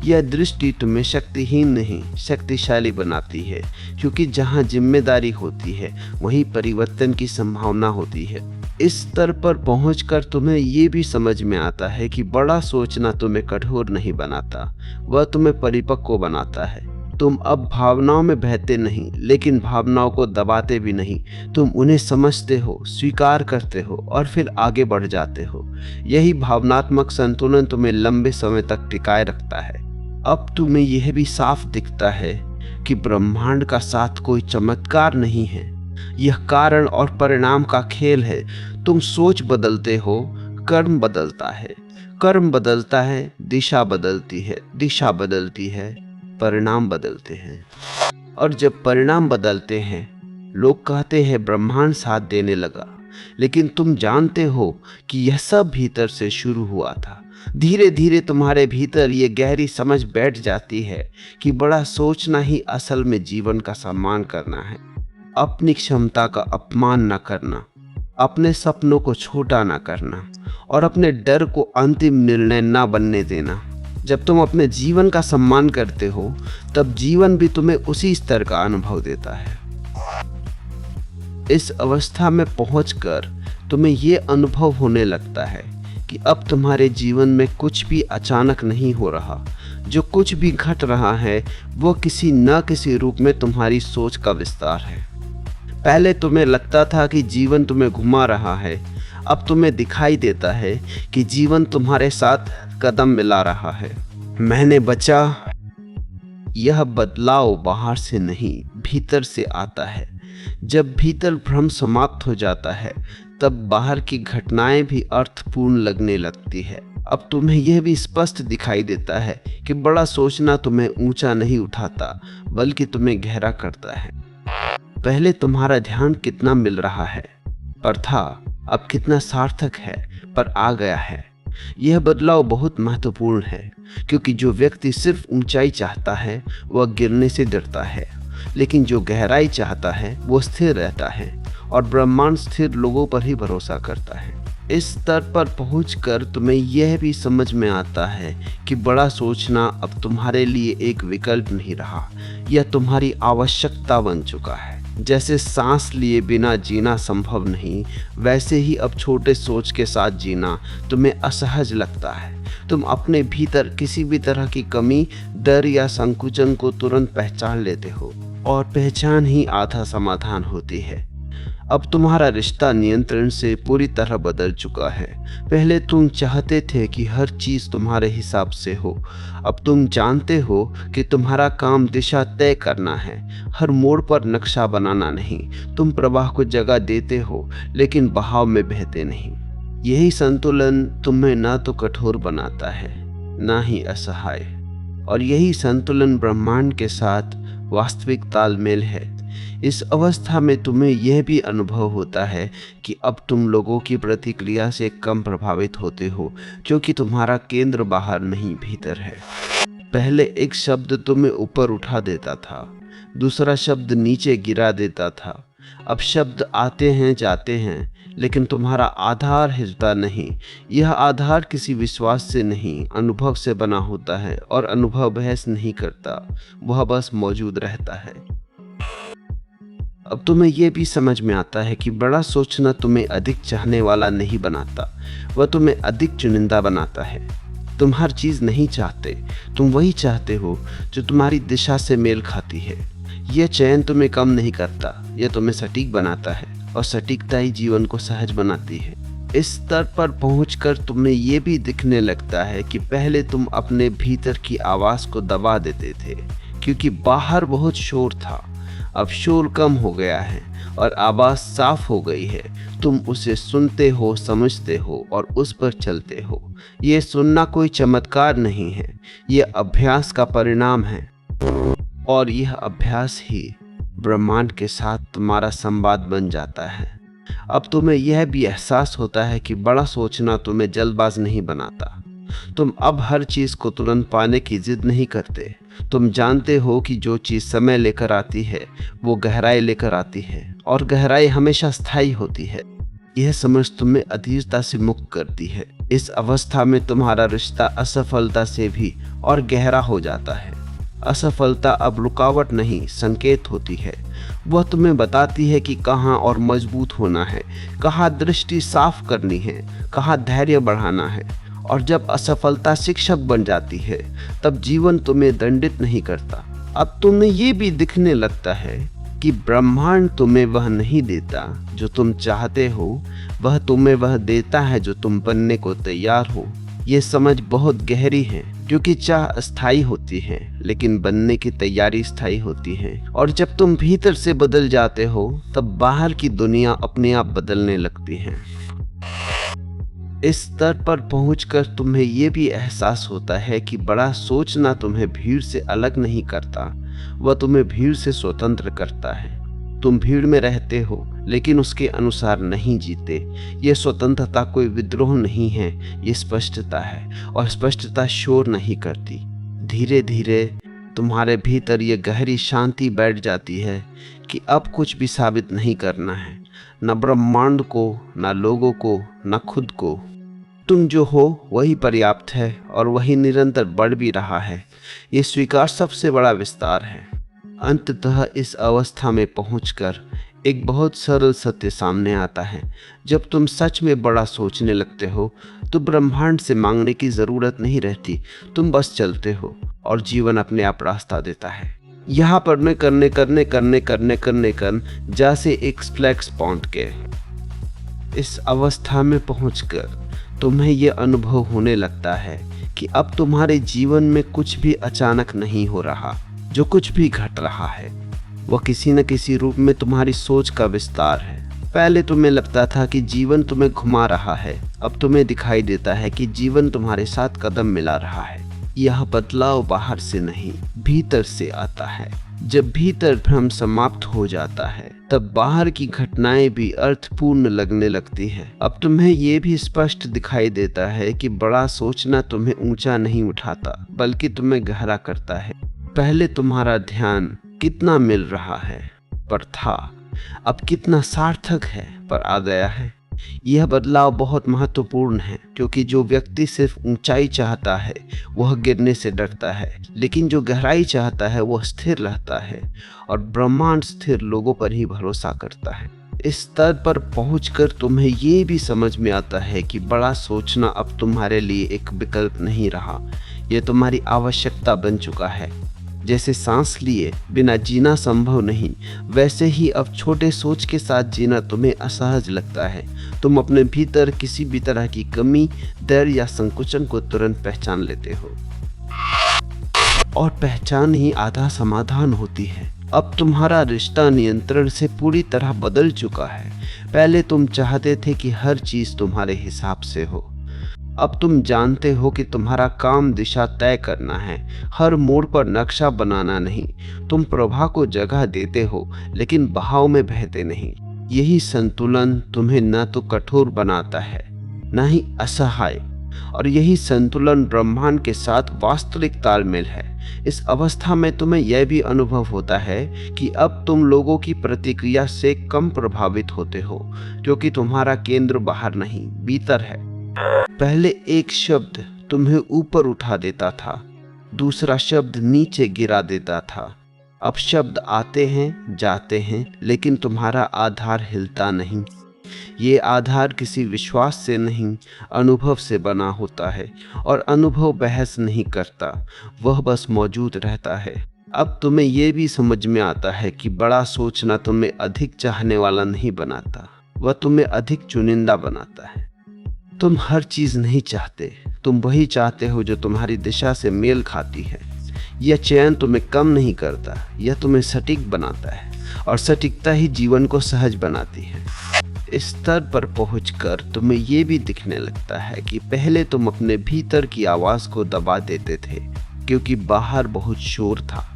यह दृष्टि तुम्हें शक्तिहीन नहीं, शक्तिशाली बनाती है क्योंकि जहाँ जिम्मेदारी होती है वहीं परिवर्तन की संभावना होती है। इस स्तर पर पहुंचकर तुम्हें ये भी समझ में आता है कि बड़ा सोचना तुम्हें कठोर नहीं बनाता, वह तुम्हें परिपक्व बनाता है। तुम अब भावनाओं में बहते नहीं, लेकिन भावनाओं को दबाते भी नहीं। तुम उन्हें समझते हो, स्वीकार करते हो और फिर आगे बढ़ जाते हो। यही भावनात्मक संतुलन तुम्हें लंबे समय तक टिकाए रखता है। अब तुम्हें यह भी साफ दिखता है कि ब्रह्मांड का साथ कोई चमत्कार नहीं है, यह कारण और परिणाम का खेल है। तुम सोच बदलते हो, कर्म बदलता है, कर्म बदलता है, दिशा बदलती है, दिशा बदलती है, परिणाम बदलते हैं। और जब परिणाम बदलते हैं, लोग कहते हैं ब्रह्मांड साथ देने लगा, लेकिन तुम जानते हो कि यह सब भीतर से शुरू हुआ था। धीरे धीरे तुम्हारे भीतर ये गहरी समझ बैठ जाती है कि बड़ा सोचना ही असल में जीवन का सम्मान करना है। अपनी क्षमता का अपमान न करना, अपने सपनों को छोटा न करना और अपने डर को अंतिम निर्णय न बनने देना। जब तुम अपने जीवन का सम्मान करते हो, तब जीवन भी तुम्हें उसी स्तर का अनुभव देता है। इस अवस्था में पहुंचकर तुम्हें यह अनुभव होने लगता है कि अब तुम्हारे जीवन में कुछ भी अचानक नहीं हो रहा। जो कुछ भी घट रहा है वो किसी न किसी रूप में तुम्हारी सोच का विस्तार है। पहले तुम्हें लगता था कि जीवन तुम्हें घुमा रहा है, अब तुम्हें दिखाई देता है कि जीवन तुम्हारे साथ कदम मिला रहा है। मैंने बचा। यह बदलाव बाहर से नहीं, भीतर से आता है। जब भीतर भ्रम समाप्त हो जाता है, तब बाहर की घटनाएं भी अर्थपूर्ण लगने लगती है। अब तुम्हें यह भी स्पष्ट दिखाई देता है कि बड़ा सोचना तुम्हें ऊंचा नहीं उठाता, बल्कि तुम्हें गहरा करता है। पहले तुम्हारा ध्यान कितना मिल रहा है पर था, अब कितना सार्थक है पर आ गया है। यह बदलाव बहुत महत्वपूर्ण है, क्योंकि जो व्यक्ति सिर्फ ऊंचाई चाहता है वह गिरने से डरता है, लेकिन जो गहराई चाहता है वो स्थिर रहता है, और ब्रह्मांड स्थिर लोगों पर ही भरोसा करता है। इस स्तर पर पहुंचकर तुम्हें यह भी समझ में आता है कि बड़ा सोचना अब तुम्हारे लिए एक विकल्प नहीं रहा, यह तुम्हारी आवश्यकता बन चुका है। जैसे सांस लिए बिना जीना संभव नहीं, वैसे ही अब छोटे सोच के साथ जीना तुम्हें असहज लगता है। तुम अपने भीतर किसी भी तरह की कमी, डर या संकुचन को तुरंत पहचान लेते हो, और पहचान ही आधा समाधान होती है। अब तुम्हारा रिश्ता नियंत्रण से पूरी तरह बदल चुका है। पहले तुम चाहते थे कि हर चीज़ तुम्हारे हिसाब से हो, अब तुम जानते हो कि तुम्हारा काम दिशा तय करना है, हर मोड़ पर नक्शा बनाना नहीं। तुम प्रवाह को जगह देते हो, लेकिन बहाव में बहते नहीं। यही संतुलन तुम्हें ना तो कठोर बनाता है, ना ही असहाय, और यही संतुलन ब्रह्मांड के साथ वास्तविक तालमेल है। इस अवस्था में तुम्हें यह भी अनुभव होता है कि अब तुम लोगों की प्रतिक्रिया से कम प्रभावित होते हो, क्योंकि तुम्हारा केंद्र बाहर नहीं भीतर है। पहले एक शब्द तुम्हें ऊपर उठा देता था, दूसरा शब्द नीचे गिरा देता था। अब शब्द आते हैं जाते हैं, लेकिन तुम्हारा आधार हिलता नहीं। यह आधार किसी विश्वास से नहीं, अनुभव से बना होता है, और अनुभव बहस नहीं करता, वह बस मौजूद रहता है। अब तुम्हें यह भी समझ में आता है कि बड़ा सोचना तुम्हें अधिक चाहने वाला नहीं बनाता, वह तुम्हें अधिक चुनिंदा बनाता है। तुम हर चीज़ नहीं चाहते, तुम वही चाहते हो जो तुम्हारी दिशा से मेल खाती है। यह चयन तुम्हें कम नहीं करता, यह तुम्हें सटीक बनाता है, और सटीकता ही जीवन को सहज बनाती है। इस स्तर पर पहुंचकर तुम्हें यह भी दिखने लगता है कि पहले तुम अपने भीतर की आवाज़ को दबा देते थे, क्योंकि बाहर बहुत शोर था। अब शोर कम हो गया है और आवाज़ साफ हो गई है। तुम उसे सुनते हो, समझते हो और उस पर चलते हो। ये सुनना कोई चमत्कार नहीं है, यह अभ्यास का परिणाम है, और यह अभ्यास ही ब्रह्मांड के साथ तुम्हारा संवाद बन जाता है। अब तुम्हें यह भी एहसास होता है कि बड़ा सोचना तुम्हें जल्दबाज नहीं बनाता। तुम अब हर चीज़ को तुरंत पाने की जिद नहीं करते। तुम जानते हो कि जो चीज़ समय लेकर आती है वो गहराई लेकर आती है, और गहराई हमेशा स्थायी होती है। यह समझ तुम्हें अधीरता से मुक्त करती है। इस अवस्था में तुम्हारा रिश्ता असफलता से भी और गहरा हो जाता है। असफलता अब रुकावट नहीं, संकेत होती है। वह तुम्हें बताती है कि कहाँ और मजबूत होना है, कहाँ दृष्टि साफ करनी है, कहाँ धैर्य बढ़ाना है। और जब असफलता शिक्षक बन जाती है, तब जीवन तुम्हें दंडित नहीं करता। अब तुम्हें ये भी दिखने लगता है कि ब्रह्मांड तुम्हें वह नहीं देता जो तुम चाहते हो, वह तुम्हें वह देता है जो तुम बनने को तैयार हो। ये समझ बहुत गहरी है, क्योंकि चाह अस्थायी होती है लेकिन बनने की तैयारी स्थायी होती है। और जब तुम भीतर से बदल जाते हो, तब बाहर की दुनिया अपने आप बदलने लगती है। इस स्तर पर पहुंचकर तुम्हें यह भी एहसास होता है कि बड़ा सोचना तुम्हें भीड़ से अलग नहीं करता, वह तुम्हें भीड़ से स्वतंत्र करता है। तुम भीड़ में रहते हो लेकिन उसके अनुसार नहीं जीते। यह स्वतंत्रता कोई विद्रोह नहीं है, ये स्पष्टता है, और स्पष्टता शोर नहीं करती। धीरे धीरे तुम्हारे भीतर यह गहरी शांति बैठ जाती है कि अब कुछ भी साबित नहीं करना है, न ब्रह्मांड को, न लोगों को, न खुद को। तुम जो हो वही पर्याप्त है और वही निरंतर बढ़ भी रहा है। ये स्वीकार सबसे बड़ा विस्तार है। अंततः इस अवस्था में पहुंचकर एक बहुत सरल सत्य सामने आता है। जब तुम सच में बड़ा सोचने लगते हो तो ब्रह्मांड से मांगने की जरूरत नहीं रहती। तुम बस चलते हो और जीवन अपने आप रास्ता देता है। यहाँ पर करने जैसे एक फ्लैक्स पॉइंट के इस अवस्था में पहुंचकर तुम्हें यह अनुभव होने लगता है कि अब तुम्हारे जीवन में कुछ भी अचानक नहीं हो रहा। जो कुछ भी घट रहा है वह किसी न किसी रूप में तुम्हारी सोच का विस्तार है। पहले तुम्हें लगता था कि जीवन तुम्हें घुमा रहा है, अब तुम्हें दिखाई देता है कि जीवन तुम्हारे साथ कदम मिला रहा है। यह बदलाव बाहर से नहीं, भीतर से आता है। जब भीतर भ्रम समाप्त हो जाता है, तब बाहर की घटनाएं भी अर्थपूर्ण लगने लगती है। अब तुम्हें यह भी स्पष्ट दिखाई देता है कि बड़ा सोचना तुम्हें ऊंचा नहीं उठाता, बल्कि तुम्हें गहरा करता है। पहले तुम्हारा ध्यान कितना मिल रहा है पर था, अब कितना सार्थक है पर आ गया है। यह बदलाव बहुत महत्वपूर्ण है, क्योंकि जो व्यक्ति सिर्फ ऊंचाई चाहता है वह गिरने से डरता है, लेकिन जो गहराई चाहता है वह स्थिर रहता है, और ब्रह्मांड स्थिर लोगों पर ही भरोसा करता है। इस स्तर पर पहुंचकर तुम्हें ये भी समझ में आता है कि बड़ा सोचना अब तुम्हारे लिए एक विकल्प नहीं रहा, यह तुम्हारी आवश्यकता बन चुका है। जैसे सांस लिए बिना जीना संभव नहीं, वैसे ही अब छोटे सोच के साथ जीना तुम्हें असहज लगता है। तुम अपने भीतर किसी भी तरह की कमी, डर या संकुचन को तुरंत पहचान लेते हो, और पहचान ही आधा समाधान होती है। अब तुम्हारा रिश्ता नियंत्रण से पूरी तरह बदल चुका है। पहले तुम चाहते थे कि हर चीज तुम्हारे हिसाब से हो, अब तुम जानते हो कि तुम्हारा काम दिशा तय करना है, हर मोड़ पर नक्शा बनाना नहीं। तुम प्रवाह को जगह देते हो लेकिन बहाव में बहते नहीं। यही संतुलन तुम्हें न तो कठोर बनाता है न ही असहाय, और यही संतुलन ब्रह्मांड के साथ वास्तविक तालमेल है। इस अवस्था में तुम्हें यह भी अनुभव होता है कि अब तुम लोगों की प्रतिक्रिया से कम प्रभावित होते हो, क्योंकि तुम्हारा केंद्र बाहर नहीं, भीतर है। पहले एक शब्द तुम्हें ऊपर उठा देता था, दूसरा शब्द नीचे गिरा देता था। अब शब्द आते हैं जाते हैं, लेकिन तुम्हारा आधार हिलता नहीं। ये आधार किसी विश्वास से नहीं, अनुभव से बना होता है, और अनुभव बहस नहीं करता, वह बस मौजूद रहता है। अब तुम्हें यह भी समझ में आता है कि बड़ा सोचना तुम्हें अधिक चाहने वाला नहीं बनाता, वह तुम्हें अधिक चुनिंदा बनाता है। तुम हर चीज नहीं चाहते, तुम वही चाहते हो जो तुम्हारी दिशा से मेल खाती है। यह चयन तुम्हें कम नहीं करता, यह तुम्हें सटीक बनाता है, और सटीकता ही जीवन को सहज बनाती है। इस स्तर पर पहुंचकर तुम्हें यह भी दिखने लगता है कि पहले तुम अपने भीतर की आवाज को दबा देते थे, क्योंकि बाहर बहुत शोर था।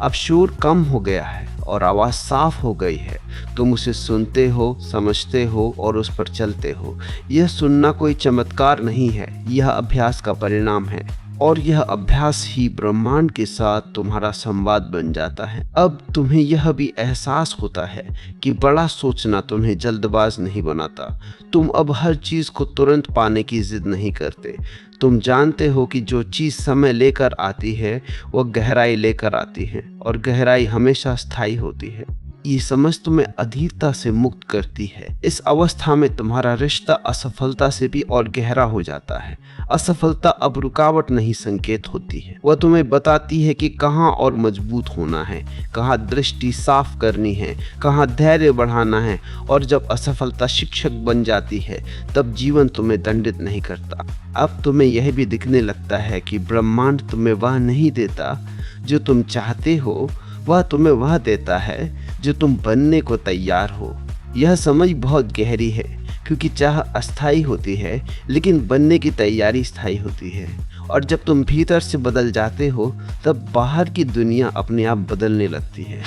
अब शोर कम हो गया है और आवाज साफ हो गई है। तुम उसे सुनते हो, समझते हो और उस पर चलते हो। यह सुनना कोई चमत्कार नहीं है, यह अभ्यास का परिणाम है। और यह अभ्यास ही ब्रह्मांड के साथ तुम्हारा संवाद बन जाता है। अब तुम्हें यह भी एहसास होता है कि बड़ा सोचना तुम्हें जल्दबाज नहीं बनाता। तुम अब हर चीज को तुरंत पाने की जिद नहीं करते। तुम जानते हो कि जो चीज समय लेकर आती है वह गहराई लेकर आती है, और गहराई हमेशा स्थायी होती है। ये समझ तुम्हें अधीरता से मुक्त करती है। इस अवस्था में तुम्हारा रिश्ता असफलता से भी और गहरा हो जाता है। असफलता अब रुकावट नहीं, संकेत होती है। वह तुम्हें बताती है कि कहाँ और मजबूत होना है, कहाँ दृष्टि साफ करनी है, कहाँ धैर्य बढ़ाना है। और जब असफलता शिक्षक बन जाती है तब जीवन तुम्हें दंडित नहीं करता। अब तुम्हें यह भी दिखने लगता है कि ब्रह्मांड तुम्हें वह नहीं देता जो तुम चाहते हो, वह तुम्हें वह देता है जो तुम बनने को तैयार हो। यह समझ बहुत गहरी है, क्योंकि चाह अस्थायी होती है लेकिन बनने की तैयारी स्थायी होती है। और जब तुम भीतर से बदल जाते हो तब बाहर की दुनिया अपने आप बदलने लगती है।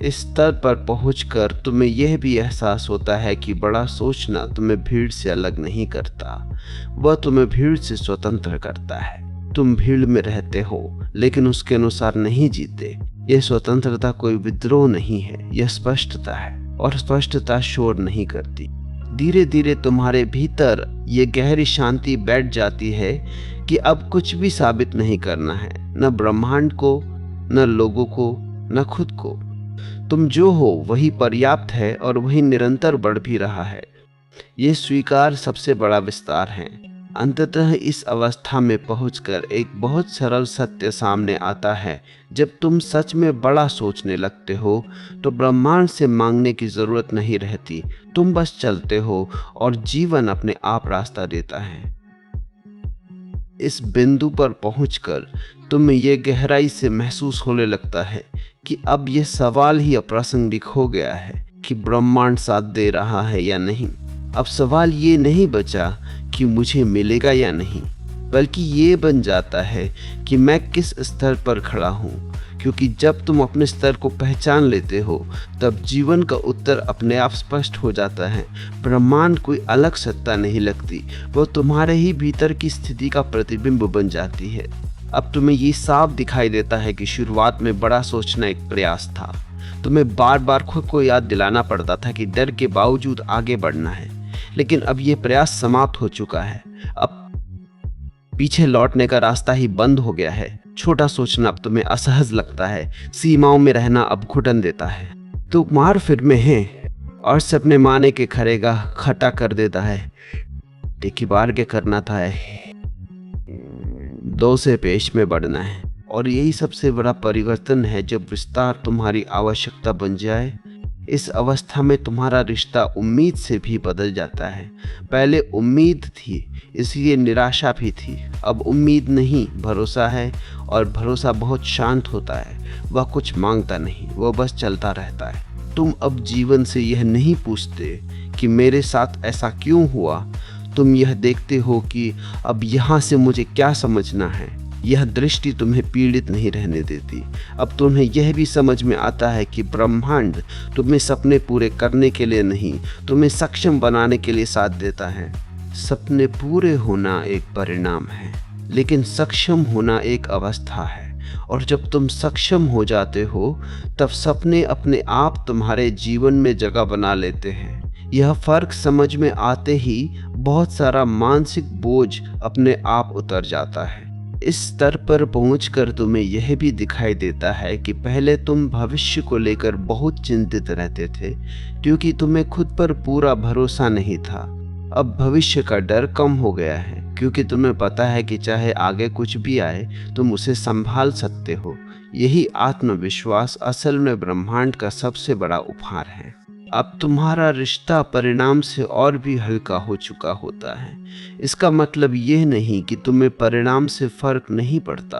इस स्तर पर पहुंचकर तुम्हें यह भी एहसास होता है कि बड़ा सोचना तुम्हें भीड़ से अलग नहीं करता, वह तुम्हें भीड़ से स्वतंत्र करता है। तुम भीड़ में रहते हो लेकिन उसके अनुसार नहीं जीते। यह स्वतंत्रता कोई विद्रोह नहीं है, यह स्पष्टता है, और स्पष्टता शोर नहीं करती। धीरे धीरे तुम्हारे भीतर ये गहरी शांति बैठ जाती है कि अब कुछ भी साबित नहीं करना है, न ब्रह्मांड को, न लोगों को, न खुद को। तुम जो हो वही पर्याप्त है, और वही निरंतर बढ़ भी रहा है। ये स्वीकार सबसे बड़ा विस्तार है। अंततः इस अवस्था में पहुंचकर एक बहुत सरल सत्य सामने आता है। जब तुम सच में बड़ा सोचने लगते हो तो ब्रह्मांड से मांगने की जरूरत नहीं रहती। तुम बस चलते हो और जीवन अपने आप रास्ता देता है। इस बिंदु पर पहुंचकर तुम्हें यह गहराई से महसूस होने लगता है कि अब यह सवाल ही अप्रासंगिक हो गया है कि ब्रह्मांड साथ दे रहा है या नहीं। अब सवाल ये नहीं बचा कि मुझे मिलेगा या नहीं, बल्कि ये बन जाता है कि मैं किस स्तर पर खड़ा हूँ। क्योंकि जब तुम अपने स्तर को पहचान लेते हो तब जीवन का उत्तर अपने आप स्पष्ट हो जाता है। ब्रह्मांड कोई अलग सत्ता नहीं लगती, वो तुम्हारे ही भीतर की स्थिति का प्रतिबिंब बन जाती है। अब तुम्हें ये साफ दिखाई देता है कि शुरुआत में बड़ा सोचना एक प्रयास था। तुम्हें बार बार खुद को याद दिलाना पड़ता था कि डर के बावजूद आगे बढ़ना है, लेकिन अब यह प्रयास समाप्त हो चुका है। अब पीछे लौटने का रास्ता ही बंद हो गया है। छोटा सोचना अब तुम्हें असहज लगता है, सीमाओं में रहना अब घुटन देता है। तो मार फिर में है और सपने माने के खरेगा खटा कर देता है। एक ही बार के करना था है, दो से पेश में बढ़ना है। और यही सबसे बड़ा परिवर्तन है जब विस्तार तुम्हारी आवश्यकता बन जाए। इस अवस्था में तुम्हारा रिश्ता उम्मीद से भी बदल जाता है। पहले उम्मीद थी इसलिए निराशा भी थी, अब उम्मीद नहीं, भरोसा है। और भरोसा बहुत शांत होता है, वह कुछ मांगता नहीं, वह बस चलता रहता है। तुम अब जीवन से यह नहीं पूछते कि मेरे साथ ऐसा क्यों हुआ, तुम यह देखते हो कि अब यहाँ से मुझे क्या समझना है। यह दृष्टि तुम्हें पीड़ित नहीं रहने देती। अब तुम्हें यह भी समझ में आता है कि ब्रह्मांड तुम्हें सपने पूरे करने के लिए नहीं, तुम्हें सक्षम बनाने के लिए साथ देता है। सपने पूरे होना एक परिणाम है, लेकिन सक्षम होना एक अवस्था है। और जब तुम सक्षम हो जाते हो तब सपने अपने आप तुम्हारे जीवन में जगह बना लेते हैं। यह फर्क समझ में आते ही बहुत सारा मानसिक बोझ अपने आप उतर जाता है। इस स्तर पर पहुंचकर तुम्हें यह भी दिखाई देता है कि पहले तुम भविष्य को लेकर बहुत चिंतित रहते थे, क्योंकि तुम्हें खुद पर पूरा भरोसा नहीं था। अब भविष्य का डर कम हो गया है, क्योंकि तुम्हें पता है कि चाहे आगे कुछ भी आए तुम उसे संभाल सकते हो। यही आत्मविश्वास असल में ब्रह्मांड का सबसे बड़ा उपहार है। अब तुम्हारा रिश्ता परिणाम से और भी हल्का हो चुका होता है। इसका मतलब यह नहीं कि तुम्हें परिणाम से फर्क नहीं पड़ता,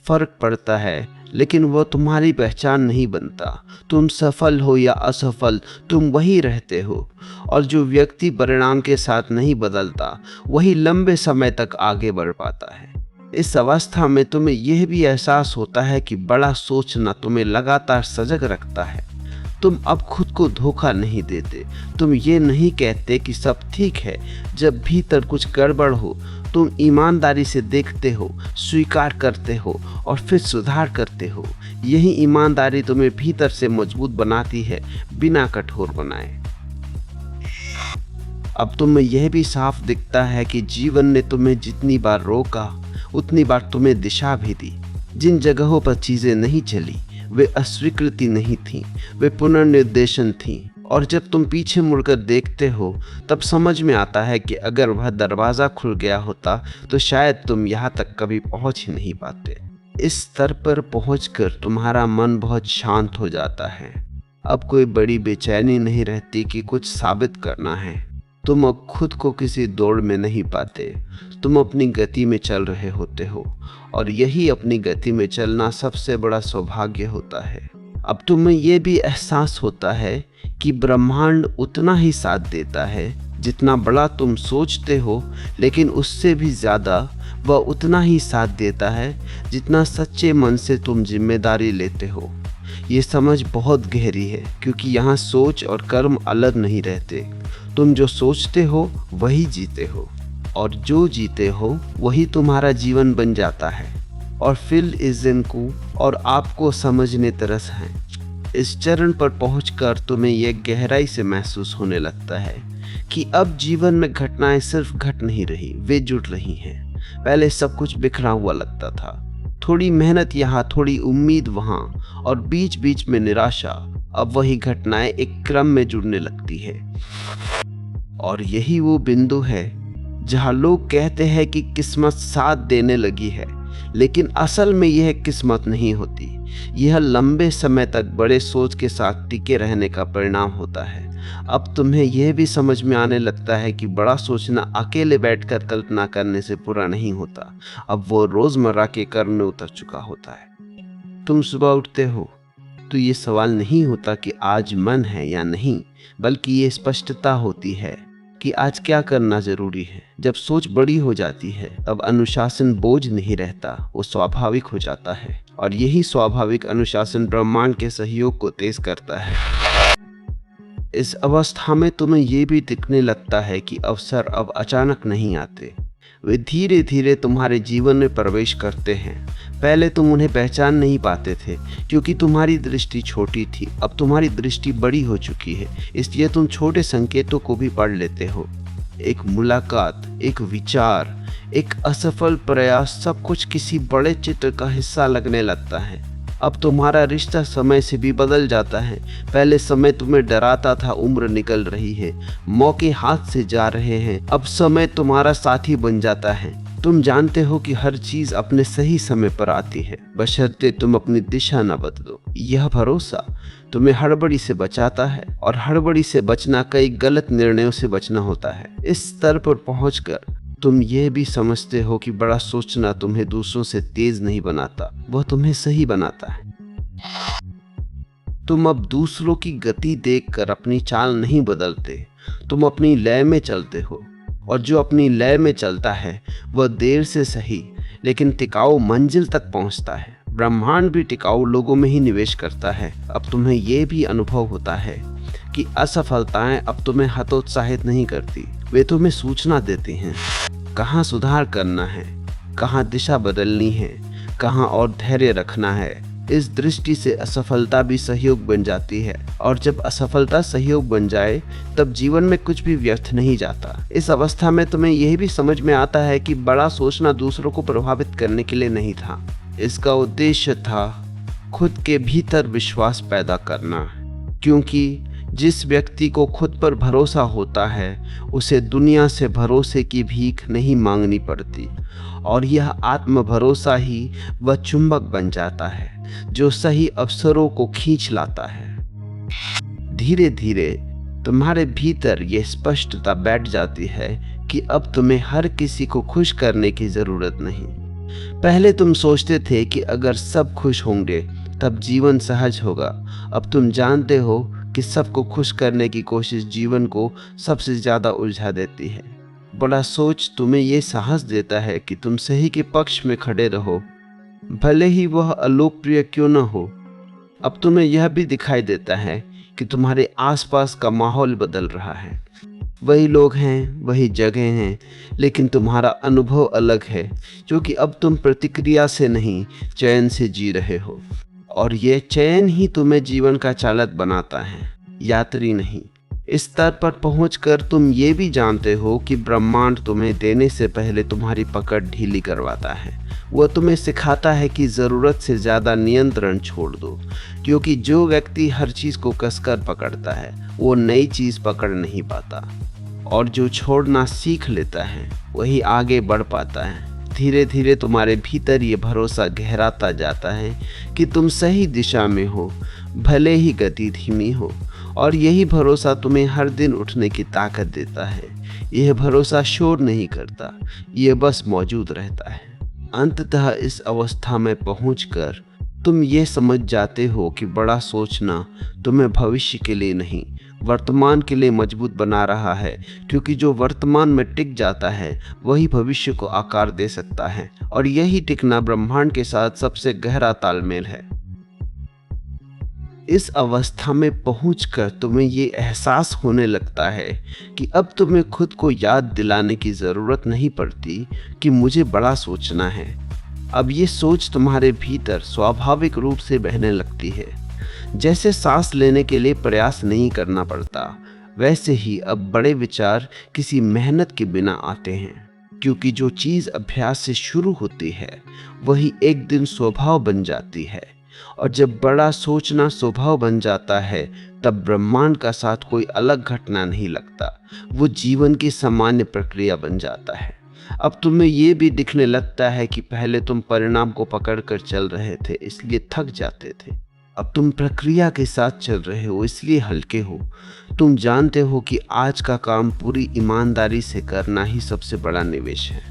फर्क पड़ता है, लेकिन वह तुम्हारी पहचान नहीं बनता। तुम सफल हो या असफल, तुम वही रहते हो। और जो व्यक्ति परिणाम के साथ नहीं बदलता वही लंबे समय तक आगे बढ़ पाता है। इस अवस्था में तुम्हें यह भी एहसास होता है कि बड़ा सोचना तुम्हें लगातार सजग रखता है। तुम अब खुद को धोखा नहीं देते। तुम ये नहीं कहते कि सब ठीक है। जब भीतर कुछ गड़बड़ हो तुम ईमानदारी से देखते हो, स्वीकार करते हो और फिर सुधार करते हो। यही ईमानदारी तुम्हें भीतर से मजबूत बनाती है, बिना कठोर बनाए। अब तुम्हें यह भी साफ दिखता है कि जीवन ने तुम्हें जितनी बार रोका उतनी बार तुम्हें दिशा भी दी। जिन जगहों पर चीजें नहीं चली वे अस्वीकृति नहीं थी, वे पुनर्निर्देशन थी। और जब तुम पीछे मुड़कर देखते हो तब समझ में आता है कि अगर वह दरवाज़ा खुल गया होता तो शायद तुम यहाँ तक कभी पहुँच ही नहीं पाते। इस स्तर पर पहुँचकर तुम्हारा मन बहुत शांत हो जाता है। अब कोई बड़ी बेचैनी नहीं रहती कि कुछ साबित करना है। तुम अब खुद को किसी दौड़ में नहीं पाते। तुम अपनी गति में चल रहे होते हो और यही अपनी गति में चलना सबसे बड़ा सौभाग्य होता है। अब तुम्हें यह भी एहसास होता है कि ब्रह्मांड उतना ही साथ देता है जितना बड़ा तुम सोचते हो, लेकिन उससे भी ज़्यादा वह उतना ही साथ देता है जितना सच्चे मन से तुम जिम्मेदारी लेते हो। ये समझ बहुत गहरी है क्योंकि यहाँ सोच और कर्म अलग नहीं रहते। तुम जो सोचते हो वही जीते हो और जो जीते हो वही तुम्हारा जीवन बन जाता है। और फिल इस दिन को और आपको समझने तरस है। इस चरण पर पहुंचकर तुम्हें यह गहराई से महसूस होने लगता है कि अब जीवन में घटनाएं सिर्फ घट नहीं रही, वे जुड़ रही हैं। पहले सब कुछ बिखरा हुआ लगता था, थोड़ी मेहनत यहाँ, थोड़ी उम्मीद वहाँ और बीच बीच में निराशा। अब वही घटनाएं एक क्रम में जुड़ने लगती है। और यही वो बिंदु है जहाँ लोग कहते हैं कि किस्मत साथ देने लगी है, लेकिन असल में यह किस्मत नहीं होती। यह लंबे समय तक बड़े सोच के साथ टिके रहने का परिणाम होता है। अब तुम्हें यह भी समझ में आने लगता है कि बड़ा सोचना अकेले बैठकर कल्पना करने से पूरा नहीं होता, अब वो रोजमर्रा के कर्म में उतर चुका होता है। तुम सुबह उठते हो तो ये सवाल नहीं होता कि आज मन है या नहीं, बल्कि ये स्पष्टता होती है कि आज क्या करना जरूरी है। जब सोच बड़ी हो जाती है तब अनुशासन बोझ नहीं रहता, वो स्वाभाविक हो जाता है। और यही स्वाभाविक अनुशासन ब्रह्मांड के सहयोग को तेज करता है। इस अवस्था में तुम्हें ये भी दिखने लगता है कि अवसर अब अचानक नहीं आते, वे धीरे धीरे तुम्हारे जीवन में प्रवेश करते हैं। पहले तुम उन्हें पहचान नहीं पाते थे क्योंकि तुम्हारी दृष्टि छोटी थी। अब तुम्हारी दृष्टि बड़ी हो चुकी है, इसलिए तुम छोटे संकेतों को भी पढ़ लेते हो। एक मुलाकात, एक विचार, एक असफल प्रयास, सब कुछ किसी बड़े चित्र का हिस्सा लगने लगता है। अब तुम्हारा रिश्ता समय से भी बदल जाता है। पहले समय तुम्हें डराता था, उम्र निकल रही है, मौके हाथ से जा रहे हैं। अब समय तुम्हारा साथी बन जाता है। तुम जानते हो कि हर चीज अपने सही समय पर आती है, बशर्ते तुम अपनी दिशा न बदलो। यह भरोसा तुम्हें हड़बड़ी से बचाता है और हड़बड़ी से बचना कई गलत निर्णयों से बचना होता है। इस स्तर पर पहुंचकर तुम यह भी समझते हो कि बड़ा सोचना तुम्हें दूसरों से तेज नहीं बनाता, वह तुम्हें सही बनाता है। तुम अब दूसरों की गति देखकर अपनी चाल नहीं बदलते, तुम अपनी लय में चलते हो। और जो अपनी लय में चलता है वह देर से सही लेकिन टिकाऊ मंजिल तक पहुंचता है। ब्रह्मांड भी टिकाऊ लोगों में ही निवेश करता है। अब तुम्हें यह भी अनुभव होता है कि असफलताएं अब तुम्हें हतोत्साहित नहीं करती, वे तुम्हें सूचना देती हैं कहाँ सुधार करना है, कहाँ दिशा बदलनी है, कहाँ और धैर्य रखना है। इस दृष्टि से असफलता भी सहयोग बन जाती है और जब असफलता सहयोग बन जाए तब जीवन में कुछ भी व्यर्थ नहीं जाता। इस अवस्था में तुम्हें यह भी समझ में आता है कि बड़ा सोचना दूसरों को प्रभावित करने के लिए नहीं था, इसका उद्देश्य था खुद के भीतर विश्वास पैदा करना। क्योंकि जिस व्यक्ति को खुद पर भरोसा होता है उसे दुनिया से भरोसे की भीख नहीं मांगनी पड़ती और यह आत्म भरोसा ही वह चुंबक बन जाता है जो सही अवसरों को खींच लाता है। धीरे धीरे तुम्हारे भीतर यह स्पष्टता बैठ जाती है कि अब तुम्हें हर किसी को खुश करने की जरूरत नहीं। पहले तुम सोचते थे कि अगर सब खुश होंगे तब जीवन सहज होगा। अब तुम जानते हो कि सबको खुश करने की कोशिश जीवन को सबसे ज्यादा उलझा देती है। बड़ा सोच तुम्हें यह साहस देता है कि तुम सही के पक्ष में खड़े रहो, भले ही वह अलोकप्रिय क्यों न हो। अब तुम्हें यह भी दिखाई देता है कि तुम्हारे आसपास का माहौल बदल रहा है। वही लोग हैं, वही जगह हैं, लेकिन तुम्हारा अनुभव अलग है, क्योंकि अब तुम प्रतिक्रिया से नहीं, चयन से जी रहे हो। और ये चयन ही तुम्हें जीवन का चालक बनाता है, यात्री नहीं। इस स्तर पर पहुंचकर तुम ये भी जानते हो कि ब्रह्मांड तुम्हें देने से पहले तुम्हारी पकड़ ढीली करवाता है। वह तुम्हें सिखाता है कि ज़रूरत से ज़्यादा नियंत्रण छोड़ दो, क्योंकि जो व्यक्ति हर चीज़ को कसकर पकड़ता है वो नई चीज़ पकड़ नहीं पाता, और जो छोड़ना सीख लेता है वही आगे बढ़ पाता है। धीरे धीरे तुम्हारे भीतर ये भरोसा गहराता जाता है कि तुम सही दिशा में हो, भले ही गति धीमी हो। और यही भरोसा तुम्हें हर दिन उठने की ताकत देता है। यह भरोसा शोर नहीं करता, यह बस मौजूद रहता है। अंततः इस अवस्था में पहुंचकर तुम ये समझ जाते हो कि बड़ा सोचना तुम्हें भविष्य के लिए नहीं, वर्तमान के लिए मजबूत बना रहा है, क्योंकि जो वर्तमान में टिक जाता है वही भविष्य को आकार दे सकता है। और यही टिकना ब्रह्मांड के साथ सबसे गहरा तालमेल है। इस अवस्था में पहुंचकर तुम्हें ये एहसास होने लगता है कि अब तुम्हें खुद को याद दिलाने की ज़रूरत नहीं पड़ती कि मुझे बड़ा सोचना है। अब ये सोच तुम्हारे भीतर स्वाभाविक रूप से बहने लगती है। जैसे सांस लेने के लिए प्रयास नहीं करना पड़ता, वैसे ही अब बड़े विचार किसी मेहनत के बिना आते हैं, क्योंकि जो चीज़ अभ्यास से शुरू होती है वही एक दिन स्वभाव बन जाती है। और जब बड़ा सोचना स्वभाव बन जाता है तब ब्रह्मांड का साथ कोई अलग घटना नहीं लगता, वो जीवन की सामान्य प्रक्रिया बन जाता है। अब तुम्हें ये भी दिखने लगता है कि पहले तुम परिणाम को पकड़कर चल रहे थे, इसलिए थक जाते थे। अब तुम प्रक्रिया के साथ चल रहे हो, इसलिए हल्के हो। तुम जानते हो कि आज का काम पूरी ईमानदारी से करना ही सबसे बड़ा निवेश है।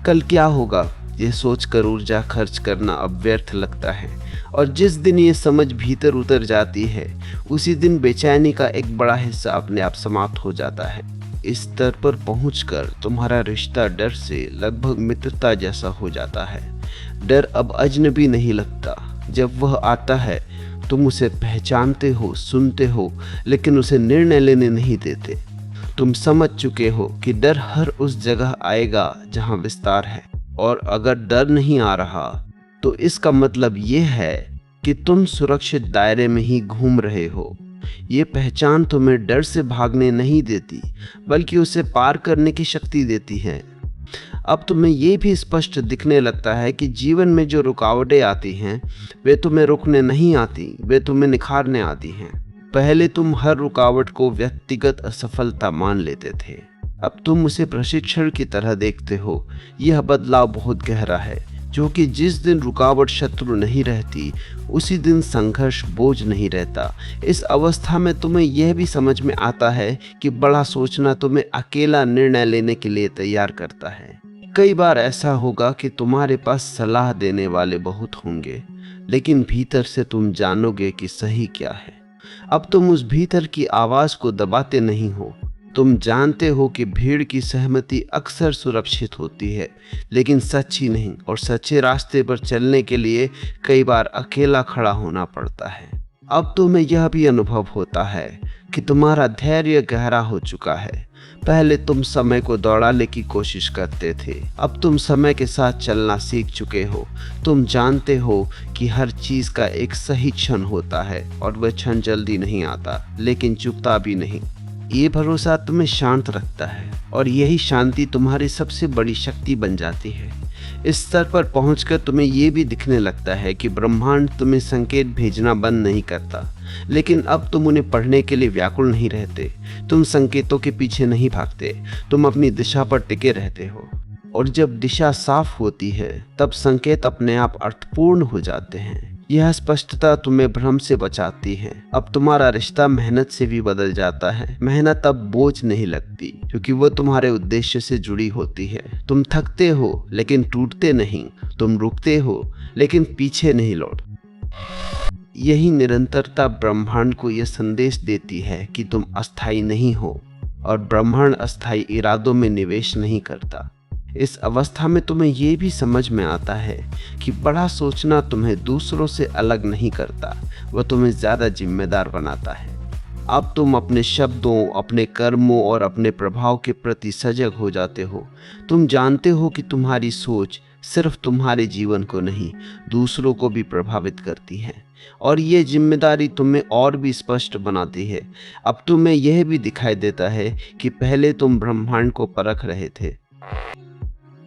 कल क्या होगा ये सोचकर ऊर्जा खर्च करना अब व्यर्थ लगता है। और जिस दिन ये समझ भीतर उतर जाती है उसी दिन बेचैनी का एक बड़ा हिस्सा अपने आप समाप्त हो जाता है। इस स्तर पर पहुंचकर तुम्हारा रिश्ता डर से लगभग मित्रता जैसा हो जाता है। डर अब अजनबी नहीं लगता। जब वह आता है तुम उसे पहचानते हो, सुनते हो, लेकिन उसे निर्णय लेने नहीं देते। तुम समझ चुके हो कि डर हर उस जगह आएगा जहां विस्तार है, और अगर डर नहीं आ रहा तो इसका मतलब ये है कि तुम सुरक्षित दायरे में ही घूम रहे हो। ये पहचान तुम्हें डर से भागने नहीं देती, बल्कि उसे पार करने की शक्ति देती है। अब तुम्हें ये भी स्पष्ट दिखने लगता है कि जीवन में जो रुकावटें आती हैं वे तुम्हें रोकने नहीं आती, वे तुम्हें निखारने आती हैं। पहले तुम हर रुकावट को व्यक्तिगत असफलता मान लेते थे, अब तुम उसे प्रशिक्षण की तरह देखते हो। यह बदलाव बहुत गहरा है, जो कि जिस दिन रुकावट शत्रु नहीं रहती उसी दिन संघर्ष बोझ नहीं रहता। इस अवस्था में तुम्हें यह भी समझ में आता है कि बड़ा सोचना तुम्हें अकेला निर्णय लेने के लिए तैयार करता है। कई बार ऐसा होगा कि तुम्हारे पास सलाह देने वाले बहुत होंगे, लेकिन भीतर से तुम जानोगे कि सही क्या है। अब तुम उस भीतर की आवाज़ को दबाते नहीं हो। तुम जानते हो कि भीड़ की सहमति अक्सर सुरक्षित होती है, लेकिन सच्ची नहीं, और सच्चे रास्ते पर चलने के लिए कई बार अकेला खड़ा होना पड़ता है। अब तुम्हें यह भी अनुभव होता है कि तुम्हारा धैर्य गहरा हो चुका है। पहले तुम समय को दौड़ाने की कोशिश करते थे, अब तुम समय के साथ चलना सीख चुके हो। तुम जानते हो कि हर चीज़ का एक सही क्षण होता है, और वह क्षण जल्दी नहीं आता, लेकिन चुकता भी नहीं। ये भरोसा तुम्हें शांत रखता है, और यही शांति तुम्हारी सबसे बड़ी शक्ति बन जाती है। इस स्तर पर पहुंचकर तुम्हें ये भी दिखने लगता है कि ब्रह्मांड तुम्हें संकेत भेजना बंद नहीं करता, लेकिन अब तुम उन्हें पढ़ने के लिए व्याकुल नहीं रहते। तुम संकेतों के पीछे नहीं भागते, तुम अपनी दिशा पर टिके रहते हो। और जब दिशा साफ होती है तब संकेत अपने आप अर्थपूर्ण हो जाते हैं। यह स्पष्टता तुम्हें भ्रम से बचाती है। अब तुम्हारा रिश्ता मेहनत से भी बदल जाता है। मेहनत अब बोझ नहीं लगती, क्योंकि वह तुम्हारे उद्देश्य से जुड़ी होती है। तुम थकते हो लेकिन टूटते नहीं, तुम रुकते हो लेकिन पीछे नहीं लौट। यही निरंतरता ब्रह्मांड को यह संदेश देती है कि तुम अस्थायी नहीं हो, और ब्रह्मांड अस्थायी इरादों में निवेश नहीं करता। इस अवस्था में तुम्हें यह भी समझ में आता है कि बड़ा सोचना तुम्हें दूसरों से अलग नहीं करता, वह तुम्हें ज़्यादा जिम्मेदार बनाता है। अब तुम अपने शब्दों, अपने कर्मों और अपने प्रभाव के प्रति सजग हो जाते हो। तुम जानते हो कि तुम्हारी सोच सिर्फ तुम्हारे जीवन को नहीं, दूसरों को भी प्रभावित करती है, और ये जिम्मेदारी तुम्हें और भी स्पष्ट बनाती है। अब तुम्हें यह भी दिखाई देता है कि पहले तुम ब्रह्मांड को परख रहे थे,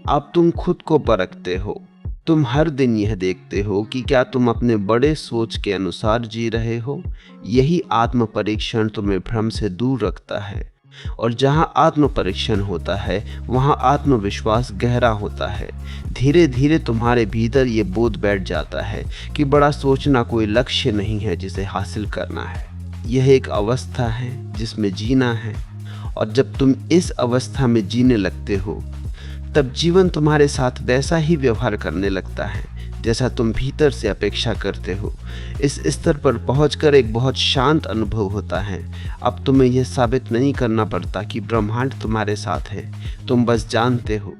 अब तुम खुद को परखते हो। तुम हर दिन यह देखते हो कि क्या तुम अपने बड़े सोच के अनुसार जी रहे हो। यही आत्म परीक्षण तुम्हें भ्रम से दूर रखता है, और जहाँ आत्म परीक्षण होता है वहाँ आत्मविश्वास गहरा होता है। धीरे धीरे तुम्हारे भीतर ये बोध बैठ जाता है कि बड़ा सोचना कोई लक्ष्य नहीं है जिसे हासिल करना है, यह एक अवस्था है जिसमें जीना है। और जब तुम इस अवस्था में जीने लगते हो, तब जीवन तुम्हारे साथ वैसा ही व्यवहार करने लगता है जैसा तुम भीतर से अपेक्षा करते हो। इस स्तर पर पहुंचकर एक बहुत शांत अनुभव होता है। अब तुम्हें यह साबित नहीं करना पड़ता कि ब्रह्मांड तुम्हारे साथ है, तुम बस जानते हो